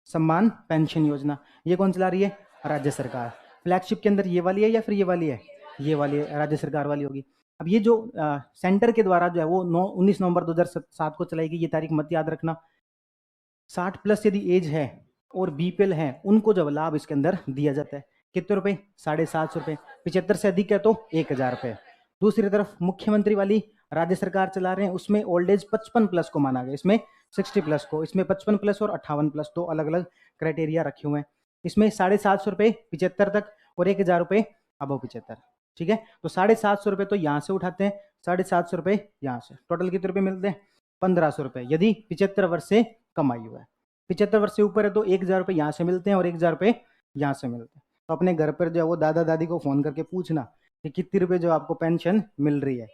सम्मान पेंशन योजना, ये कौन चला रही है? राज्य सरकार। फ्लैगशिप के अंदर ये वाली है या फिर ये वाली है? ये वाली है, राज्य सरकार वाली होगी। अब ये जो सेंटर के द्वारा जो है वो 19 नवंबर 2007 को चलाई गई, ये तारीख मत याद रखना। 60 प्लस यदि एज है और बीपीएल है, उनको जब लाभ इसके अंदर दिया जाता है। कितने रुपए? 750 रुपए। 75 से अधिक है तो 1,000 रुपए। दूसरी तरफ मुख्यमंत्री वाली राज्य सरकार चला रहे हैं, उसमें ओल्ड एज 55 प्लस को माना गया, इसमें 60 प्लस को, इसमें 55 प्लस और 58 प्लस, दो अलग अलग क्राइटेरिया रखे हुए हैं। इसमें 750 रुपए 75 तक और 1,000 रुपए अबव 75। ठीक है, तो 750 रुपए तो यहाँ से उठाते हैं, 750 रुपए यहाँ से, टोटल कितने रुपए मिलते हैं? 1500 रुपये, यदि 75 वर्ष से कम आयु है। 75 वर्ष से ऊपर है तो 1000 रुपये यहाँ से मिलते हैं और 1000 रुपये यहाँ से मिलते हैं। तो अपने घर पर जो है वो दादा दादी को फ़ोन करके पूछना कि कितनी रुपये जो आपको पेंशन मिल रही है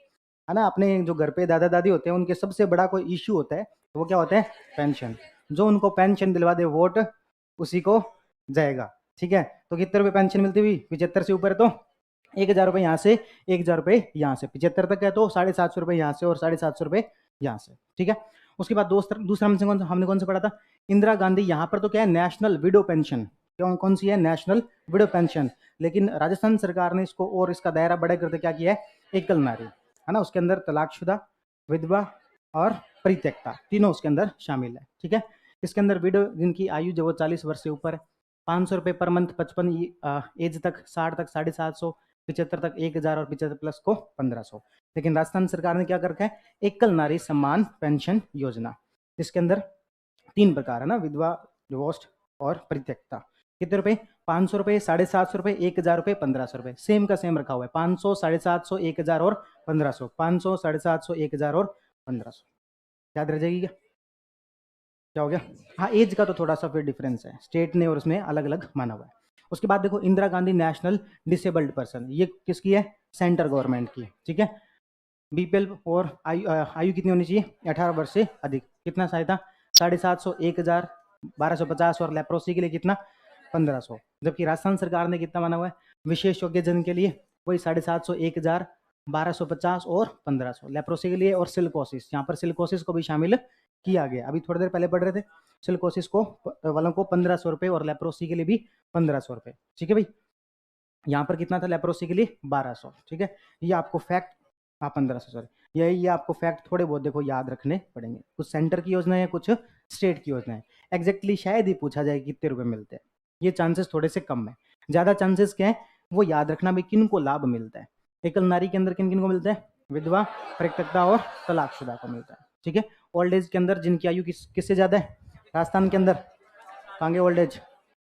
ना। अपने जो घर पे दादा दादी होते हैं उनके सबसे बड़ा कोई इश्यू होता है तो वो क्या होता है, पेंशन। जो उनको पेंशन दिलवा दे वोट उसी को जाएगा, ठीक है। तो कितने रुपये पेंशन मिलती हुई, 75 से ऊपर है तो 1000 रुपये यहाँ से, 1000 रुपये यहाँ से, 75 तक है तो 750 रुपये यहाँ से और 750 रुपये यहाँ से, ठीक है। उसके बाद दूसरा हमने कौन सा पढ़ा था, इंदिरा गांधी। यहाँ पर तो क्या है, नेशनल विडो पेंशन, कौन सी है, नेशनल विडो पेंशन। लेकिन राजस्थान सरकार ने इसको और इसका दायरा बड़ा करके क्या किया है, एकल नारी, है ना। उसके अंदर तलाकशुदा, विधवा और परित्यक्ता तीनों उसके अंदर शामिल है, ठीक है। इसके अंदर विडो जिनकी आयु जो वो 40 वर्ष से ऊपर है, 500 रुपये पर मंथ, 55 एज तक, 60 तक 750, 75 तक 1000 और 75 प्लस को 1500। लेकिन राजस्थान सरकार ने क्या कर रखा है, एकल नारी सम्मान पेंशन योजना। इसके अंदर 3 प्रकार है ना, विधवा, डिवोर्स्ड और परित्यक्ता। कितने रुपए, 500 रुपये, 750 रुपये, 1000 रुपये, 1500 रुपये, सेम का सेम रखा हुआ है। 500, 750, 1000 और 1500, 500, 750, 1000 और 1500, याद रह जाएगी क्या, क्या हो गया। हाँ, एज का तो थोड़ा सा फिर डिफरेंस है, स्टेट ने और उसमें अलग अलग माना हुआ है। उसके बाद देखो Indira Gandhi national disabled person, ये किसकी है, सेंट्रल गवर्नमेंट की, ठीक है। बीपीएल और आयु कितनी होनी चाहिए, 18 वर्ष से अधिक। कितना सहायता, 750, 1000, 1250 और लेप्रोसी के लिए कितना, 1500। जबकि राजस्थान सरकार ने कितना माना हुआ है, विशेष योग्य जन के लिए वही 750, 1000, 1250 और 1500 लेप्रोसी के लिए। और सिलिकोसिस, यहाँ पर सिलिकोसिस को भी शामिल किया गया। अभी थोड़ी देर पहले पढ़ रहे थे, सिलिकोसिस को वालों को 1500 रुपये और लेप्रोसी के लिए भी 1500 रुपये, ठीक है भाई। यहाँ पर कितना था लेप्रोसी के लिए, 1200, ठीक है। ये आपको फैक्ट, 1500 सॉरी, ये आपको फैक्ट थोड़े बहुत देखो याद रखने पड़ेंगे। कुछ सेंटर की योजना है, कुछ स्टेट की योजना है। एग्जैक्टली शायद ही पूछा जाए कितने रुपए मिलते हैं, ये चांसेस थोड़े से कम है। ज्यादा चांसेस क्या है, वो याद रखना भी किन को लाभ मिलता है। एकल नारी के अंदर किन किन को मिलता है, विधवा, परित्यक्ता और तलाकशुदा को मिलता है, ठीक है। ओल्ड एज के अंदर जिनकी आयु किससे ज्यादा है, राजस्थान के अंदर कांगे ओल्ड एज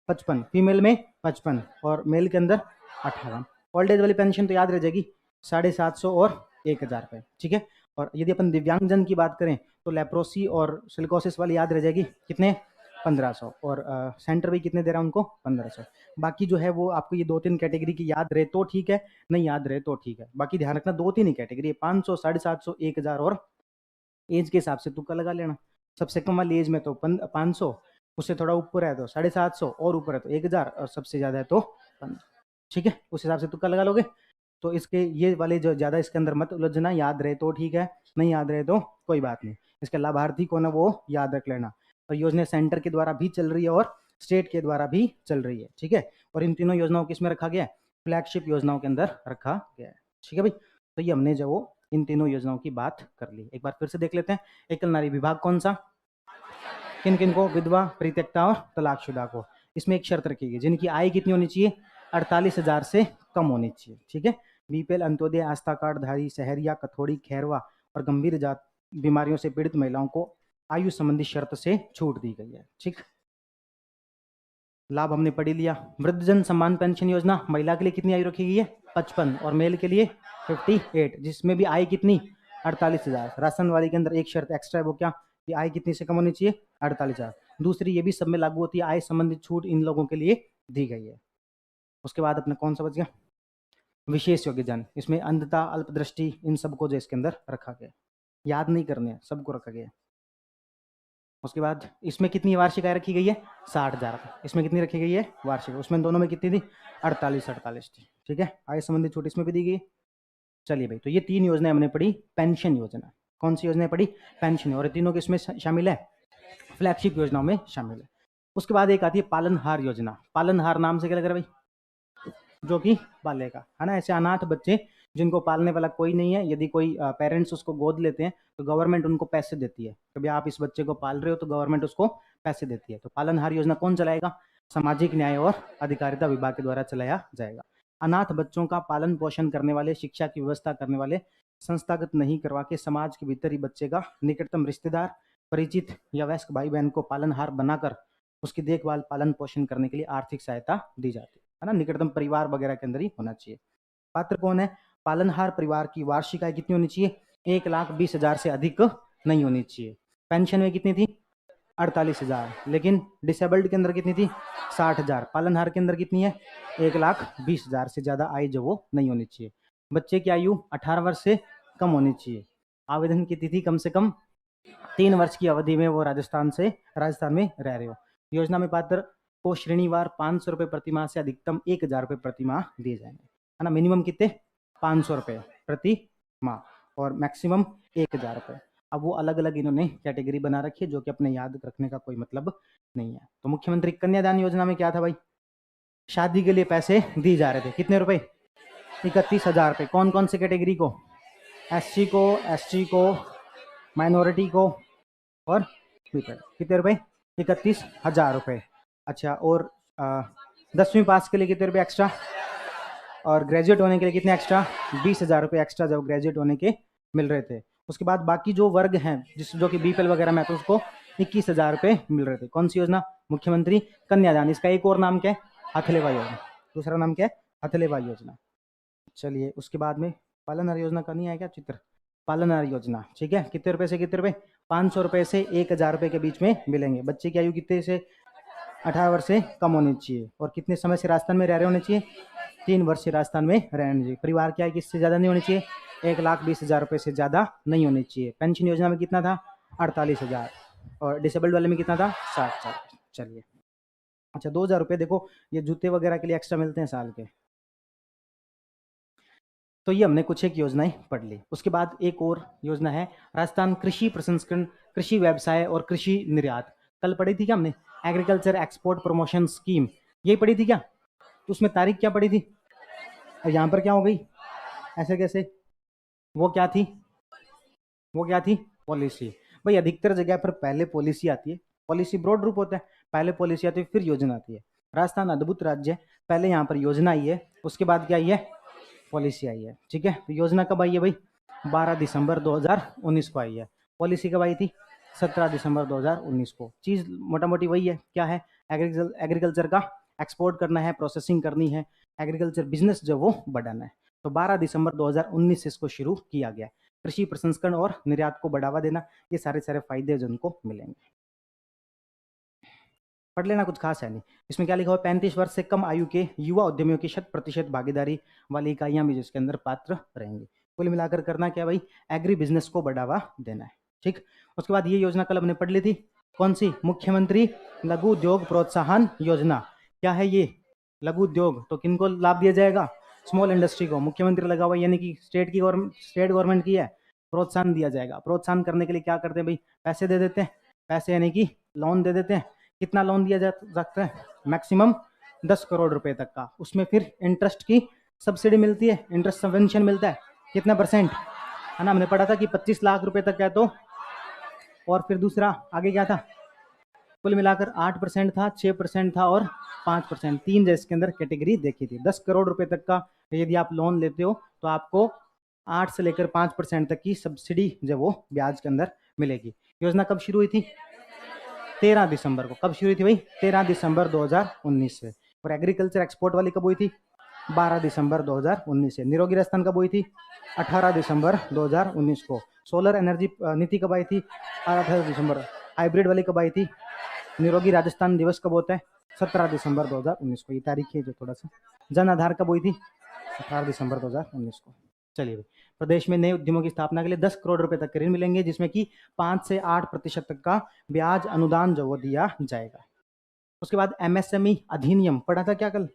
55, फीमेल में 55 और मेल के अंदर 18। ओल्ड एज वाली पेंशन तो याद रह जाएगी, 750 और 1000 रुपये, ठीक है। और यदि अपन दिव्यांगजन की बात करें तो लेप्रोसी और सिलिकोसिस वाली याद रह जाएगी, कितने, 1500। और सेंटर भी कितने दे रहा है उनको, 1500। बाकी जो है वो आपको ये 2-3 कैटेगरी की याद रहे तो ठीक है, नहीं याद रहे तो ठीक है। बाकी ध्यान रखना 2-3 ही कैटेगरी है, 500, 750, 1000 और एज के हिसाब से तुक्का लगा लेना। सबसे कम वाली एज में तो 500, उससे थोड़ा ऊपर है तो 750 और ऊपर है तो 1000 और सबसे ज़्यादा है तो 1500, ठीक है। उस हिसाब से तुक्का लगा लोगे। तो इसके ये वाले जो ज़्यादा इसके अंदर मत उलझना, याद रहे तो ठीक है, नहीं याद रहे तो कोई बात नहीं। इसके लाभार्थी कौन है वो याद रख लेना। और योजना सेंटर के द्वारा भी चल रही है और स्टेट के द्वारा भी चल रही है, ठीक है। और इन तीनों योजनाओं को किसमें रखा गया है, फ्लैगशिप योजनाओं के अंदर रखा गया है, ठीक है भाई। तो ये हमने जो वो इन तीनों योजनाओं की बात कर ली। एक बार फिर से देख लेते हैं। एकल नारी विभाग कौन सा, किन किन को, विधवा, परित्यक्ता और तलाकशुदा को। इसमें एक शर्त रखी गई, जिनकी आय कितनी होनी चाहिए, 48,000 से कम होनी चाहिए, ठीक है। बीपीएल, अंत्योदय, आस्था कार्ड धारी, सहरिया, कथोड़ी, खैरवा और गंभीर जात बीमारियों से पीड़ित महिलाओं को आयु संबंधी शर्त से छूट दी गई है, ठीक। लाभ हमने पढ़ी लिया। वृद्धजन सम्मान पेंशन योजना, महिला के लिए कितनी आयु रखी गई है, 55 और मेल के लिए 58, जिसमें भी आय कितनी, 48,000। राशन वाली के अंदर एक शर्त एक्स्ट्रा है, वो क्या, कि आय कितनी से कम होनी चाहिए, 48,000। दूसरी ये भी सब में लागू होती है, आय संबंधित छूट इन लोगों के लिए दी गई है। उसके बाद अपने कौन सा बच गया, विशेष योग्यजन। इसमें अंधता, अल्पदृष्टि, इन सबको जो इसके अंदर रखा गया, याद नहीं करने हैं, सबको रखा गया। उसके बाद इसमें कितनी वार्षिक आय रखी गई है, 60,000। इसमें कितनी रखी गई है वार्षिक, उसमें दोनों में कितनी थी, 48 थी, ठीक है। आय संबंधी छूट इसमें भी दी गई। चलिए भाई, तो ये 3 योजनाएं हमने पढ़ी। पेंशन योजना, कौन सी योजना पढ़ी, पेंशन, और तीनों के इसमें शामिल है, फ्लैगशिप योजनाओं में शामिल है। उसके बाद एक आती है पालनहार योजना। पालनहार नाम से क्या लग रहा है भाई, जो कि पालेगा, है ना। ऐसे अनाथ बच्चे जिनको पालने वाला कोई नहीं है, यदि कोई पेरेंट्स उसको गोद लेते हैं तो गवर्नमेंट उनको पैसे देती है। कभी आप इस बच्चे को पाल रहे हो तो गवर्नमेंट उसको पैसे देती है। तो पालनहार योजना कौन चलाएगा, सामाजिक न्याय और अधिकारिता विभाग के द्वारा चलाया जाएगा। अनाथ बच्चों का पालन पोषण करने वाले, शिक्षा की व्यवस्था करने वाले, संस्थागत नहीं करवा के समाज के भीतर ही बच्चे का निकटतम रिश्तेदार, परिचित या वयस्क भाई बहन को पालनहार बनाकर उसकी देखभाल, पालन पोषण करने के लिए आर्थिक सहायता दी जाती है ना। निकटतम परिवार वगैरह के अंदर ही होना चाहिए। पात्र कौन है, पालनहार परिवार की वार्षिक आय कितनी होनी चाहिए, 1,20,000 से अधिक नहीं होनी चाहिए। पेंशन में कितनी थी 48,000, लेकिन डिसेबल्ड के अंदर कितनी थी 60,000, पालनहार के अंदर कितनी है 1,20,000 से ज़्यादा आय जो वो नहीं होनी चाहिए। बच्चे की आयु 18 वर्ष से कम होनी चाहिए। आवेदन की तिथि कम से कम 3 वर्ष की अवधि में वो राजस्थान में रह रहे हो। योजना में पात्र को श्रेणीवार 500 रुपये प्रतिमाह से अधिकतम 1,000 रुपये प्रतिमाह दिए जाएंगे, है ना। मिनिमम कितने 500 रुपये प्रति माह और मैक्सिमम 1,000 रुपये। अब वो अलग अलग इन्होंने कैटेगरी बना रखी है जो कि अपने याद रखने का कोई मतलब नहीं है। तो मुख्यमंत्री कन्यादान योजना में क्या था भाई, शादी के लिए पैसे दिए जा रहे थे, कितने रुपए 31,000 रुपये। कौन कौन से कैटेगरी को, SC को, ST को, माइनॉरिटी को और पीपल। कितने रुपए 31,000 रुपये। अच्छा, और 10वीं पास के लिए कितने रुपये एक्स्ट्रा, और ग्रेजुएट होने के लिए कितने एक्स्ट्रा 20,000 रुपये एक्स्ट्रा जब ग्रेजुएट होने के मिल रहे थे। उसके बाद बाकी जो वर्ग हैं जो कि BPL वगैरह में, तो उसको 21,000 रुपये मिल रहे थे। कौन सी योजना, मुख्यमंत्री कन्यादान। इसका एक और नाम क्या है, हथलेवा योजना। दूसरा नाम क्या है, हथलेवा योजना। चलिए, उसके बाद में पालनहार योजना का नहीं आया क्या चित्र, पालनहार योजना, ठीक है। कितने रुपए से कितने रुपए, 500 रुपये से 1,000 रुपये के बीच में मिलेंगे। बच्चे की आयु कितने से 18 वर्ष से कम होनी चाहिए और कितने समय से राजस्थान में रह रहे होने चाहिए, 3 वर्ष से राजस्थान में रहने चाहिए। परिवार की आय किससे ज़्यादा नहीं होनी चाहिए, 1,20,000 रुपये से ज़्यादा नहीं होनी चाहिए। पेंशन योजना में कितना था 48,000 और डिसेबल्ड वाले में कितना था 60,000। चलिए, अच्छा 2,000 रुपये देखो ये जूते वगैरह के लिए एक्स्ट्रा मिलते हैं साल के। तो ये हमने कुछ एक योजनाएं पढ़ ली। उसके बाद एक और योजना है राजस्थान कृषि प्रसंस्करण, कृषि व्यवसाय और कृषि निर्यात। कल पढ़ी थी क्या हमने, एग्रीकल्चर एक्सपोर्ट प्रमोशन स्कीम, यही पढ़ी थी क्या। तो उसमें तारीख क्या पढ़ी थी, और यहाँ पर क्या हो गई, ऐसे कैसे, वो क्या थी, वो क्या थी पॉलिसी। भाई अधिकतर जगह पर पहले पॉलिसी आती है, पॉलिसी ब्रॉड रूप होता है, पहले पॉलिसी आती है फिर योजना आती है। राजस्थान अद्भुत राज्य है, पहले यहाँ पर योजना आई है, उसके बाद क्या आई है पॉलिसी आई है, ठीक है। तो योजना कब आई है भाई, 12 दिसंबर 2019 को आई है। पॉलिसी कब आई थी, 17 दिसंबर 2019 को। चीज़ मोटा मोटी वही है, क्या है, एग्रीकल्चर का एक्सपोर्ट करना है, प्रोसेसिंग करनी है, एग्रीकल्चर बिजनेस जो वो बढ़ाना है। तो 12 दिसंबर 2019 से इसको शुरू किया गया। कृषि प्रसंस्करण और निर्यात को बढ़ावा देना, ये सारे सारे फायदे जो उनको मिलेंगे। पढ़ लेना, कुछ खास है नहीं। इसमें क्या लिखा हुआ, 35 वर्ष से कम आयु के युवा उद्यमियों की 100% भागीदारी वाली इकाइयां भी जिसके अंदर पात्र रहेंगी। कुल मिलाकर करना क्या भाई, एग्री बिजनेस को बढ़ावा देना है, ठीक। उसके बाद ये योजना कल हमने पढ़ ली थी, कौन सी, मुख्यमंत्री लघु उद्योग प्रोत्साहन योजना। क्या है ये, लघु उद्योग, तो किनको लाभ दिया जाएगा, स्मॉल इंडस्ट्री को। मुख्यमंत्री लगा हुआ यानी कि स्टेट गवर्नमेंट की है, प्रोत्साहन दिया जाएगा। प्रोत्साहन करने के लिए क्या करते हैं भाई, पैसे दे देते हैं, पैसे यानी कि लोन दे देते हैं। कितना लोन दिया जा सकता है, मैक्सिमम 10 करोड़ रुपए तक का। उसमें फिर इंटरेस्ट की सब्सिडी मिलती है, इंटरेस्ट सबवेंशन मिलता है, कितना परसेंट, है ना। हमने पढ़ा था कि 25 लाख रुपए तक है तो, और फिर दूसरा आगे क्या था, कुल मिलाकर 8% था, 6% था और 5%, तीन जैसे के अंदर कैटेगरी देखी थी। 10 करोड़ रुपए तक का यदि आप लोन लेते हो तो आपको 8 से लेकर 5% तक की सब्सिडी जो वो ब्याज के अंदर मिलेगी। योजना कब शुरू हुई थी, 13 दिसंबर को। कब शुरू हुई थी भाई, 13 दिसंबर 2019 से। और एग्रीकल्चर एक्सपोर्ट वाली कब हुई थी, 12 दिसंबर 2019 से। निरोगी राजस्थान कब हुई थी, 18 दिसंबर 2019 को। सोलर एनर्जी नीति कब आई थी, 18 दिसंबर। हाइब्रिड वाली कब आई थी, निरोगी राजस्थान दिवस कब होता है, 17 दिसंबर 2019 को। ये तारीख है जो थोड़ा सा। जन आधार कब हुई थी, 18 दिसंबर 2019 को। चलिए भाई, प्रदेश में नए उद्यमों की स्थापना के लिए 10 करोड़ रुपए तक के ऋण मिलेंगे, जिसमें कि 5 से 8% तक का ब्याज अनुदान जो वो दिया जाएगा। उसके बाद MSME अधिनियम पढ़ा था क्या कल,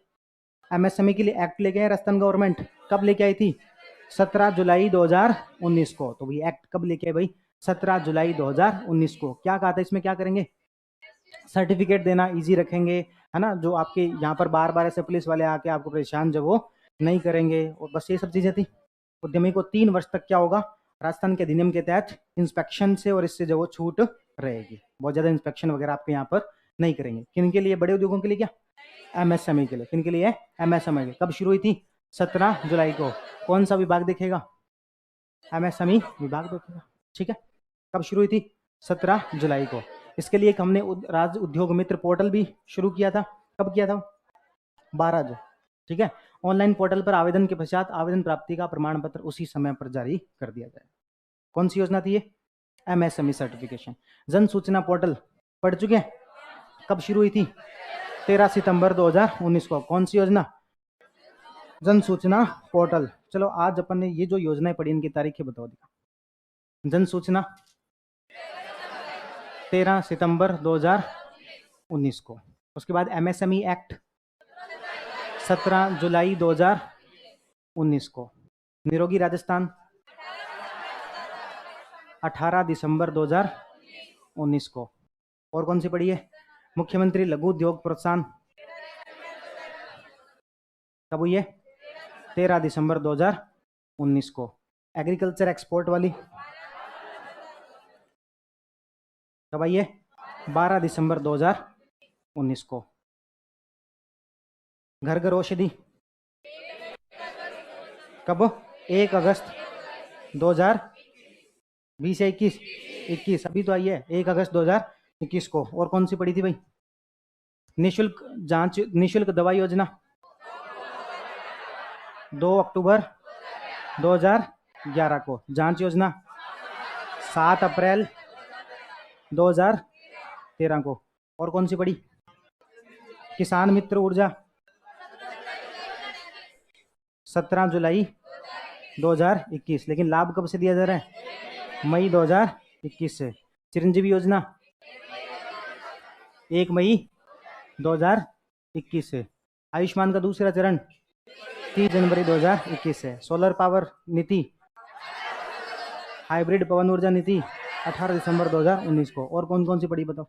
MSME के लिए एक्ट लेके आए राजस्थान गवर्नमेंट। कब लेके आई थी, 17 जुलाई 2019 को। तो ये एक्ट कब लेके आए भाई, 17 जुलाई 2019 को। क्या कहा था इसमें, क्या करेंगे, सर्टिफिकेट देना इजी रखेंगे, है ना। जो आपके यहाँ पर बार बार ऐसे पुलिस वाले आके आपको परेशान जो वो नहीं करेंगे, और बस ये सब चीजें थी। उद्यमी को 3 वर्ष तक क्या होगा, राजस्थान के अधिनियम के तहत इंस्पेक्शन से और इससे जो वो छूट रहेगी। बहुत ज्यादा इंस्पेक्शन वगैरह आपके यहाँ पर नहीं करेंगे। किन के लिए, बड़े उद्योगों के लिए क्या, MSME के लिए। किन के लिए, MSME के। कब शुरू हुई थी, 17 जुलाई को। कौन सा विभाग देखेगा, MSME विभाग देखेगा, ठीक है। कब शुरू हुई थी, 17 जुलाई को। इसके लिए एक हमने राज्य उद्योग मित्र पोर्टल भी शुरू किया था। कब किया था, 12 जो, ठीक है। ऑनलाइन पोर्टल पर आवेदन के पश्चात आवेदन प्राप्ति का प्रमाण पत्र उसी समय पर जारी कर दिया जाए। कौन सी योजना थी ये, MSME सर्टिफिकेशन। जन सूचना पोर्टल पढ़ चुके हैं, कब शुरू हुई थी? 13 सितंबर 2019 को। कौन सी योजना? जन सूचना पोर्टल। चलो आज अपन ने ये जो योजनाएं पढ़ी इनकी तारीखें बताओ। जन सूचना 13 सितंबर 2019 को। उसके बाद MSME एक्ट 17 जुलाई 2019 को। निरोगी राजस्थान 18 दिसंबर 2019 को। और कौन सी पड़ी है? मुख्यमंत्री लघु उद्योग प्रोत्साहन कब हुई है? 13 दिसंबर 2019 को। एग्रीकल्चर एक्सपोर्ट वाली कब आई है? 12 दिसंबर 2019 को। घर घर औषधि कब? 1 अगस्त 2020 या 21 अभी तो आई है, 1 अगस्त 2021 को। और कौन सी पड़ी थी भाई? निशुल्क जांच, निशुल्क दवा योजना 2 अक्टूबर 2011 को। जांच योजना 7 अप्रैल 2013 को। और कौन सी पड़ी? किसान मित्र ऊर्जा 17 जुलाई 2021। लेकिन लाभ कब से दिया जा रहा है? मई 2021 से। चिरंजीवी योजना 1 मई 2021 से। आयुष्मान का दूसरा चरण 30 जनवरी 2021 से। सोलर पावर नीति, हाइब्रिड पवन ऊर्जा नीति 18 दिसंबर 2019 को। और कौन कौन सी पड़ी बताओ?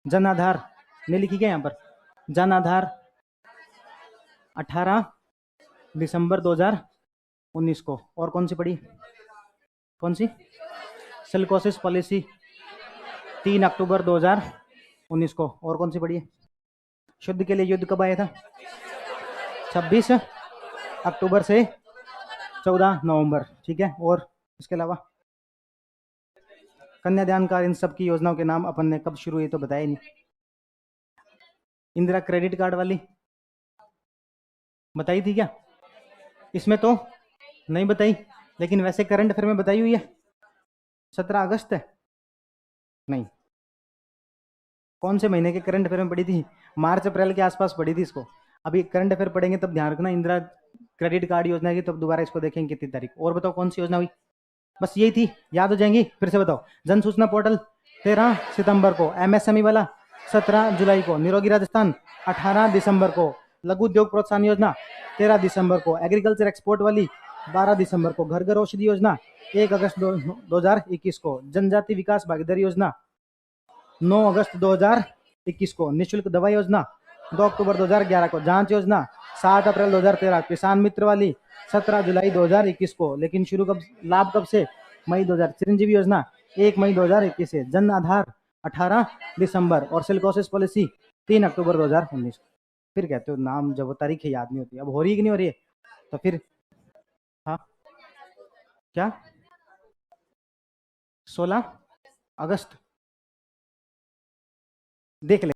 जन आधार ने लिखी क्या यहाँ पर? जन आधार 18 दिसंबर 2019 को। और कौन सी पड़ी? कौन सी? सिलिकोसिस पॉलिसी 3 अक्टूबर 2019 को। और कौन सी पड़ी है? शुद्ध के लिए युद्ध कब आया था? 26 अक्टूबर से 14 नवंबर। ठीक है। और इसके अलावा कन्यादान का, इन सब की योजनाओं के नाम अपन ने कब शुरू हुई तो बताया नहीं। इंदिरा क्रेडिट कार्ड वाली बताई थी क्या? इसमें तो नहीं बताई, लेकिन वैसे करंट अफेयर में बताई हुई है। 17 अगस्त है? नहीं। कौन से महीने के करंट अफेयर में पड़ी थी? मार्च अप्रैल के आसपास पड़ी थी इसको। अभी करंट अफेयर पढ़ेंगे तब ध्यान रखना इंदिरा क्रेडिट कार्ड योजना की, तब दोबारा इसको देखेंगे कितनी तारीख। और बताओ कौन सी योजना हुई? बस यही थी, याद हो जाएंगी। फिर से बताओ। जन सूचना पोर्टल 13 सितंबर को। MSME वाला 17 जुलाई को। निरोगी राजस्थान 18 दिसंबर को। लघु उद्योग प्रोत्साहन योजना 13 दिसंबर को। एग्रीकल्चर एक्सपोर्ट वाली 12 दिसंबर को। घर घर औषधि योजना 1 अगस्त 2021 को। जनजाति विकास भागीदारी योजना 9 अगस्त 2021 को। निःशुल्क दवा योजना 2 अक्टूबर 2011 को। जांच योजना 7 अप्रैल 2013। किसान मित्र वाली 17 जुलाई 2021 को। लेकिन शुरू कब, लाभ कब से? मई 2000। चिरंजीवी योजना 1 मई 2021 से। जन आधार 18 दिसंबर। और सिलिकोसिस पॉलिसी 3 अक्टूबर 2019। फिर कहते हो नाम, जब वो तारीखें याद नहीं होती। अब हो रही है कि नहीं हो रही है? तो फिर हाँ, क्या 16 अगस्त देख ले।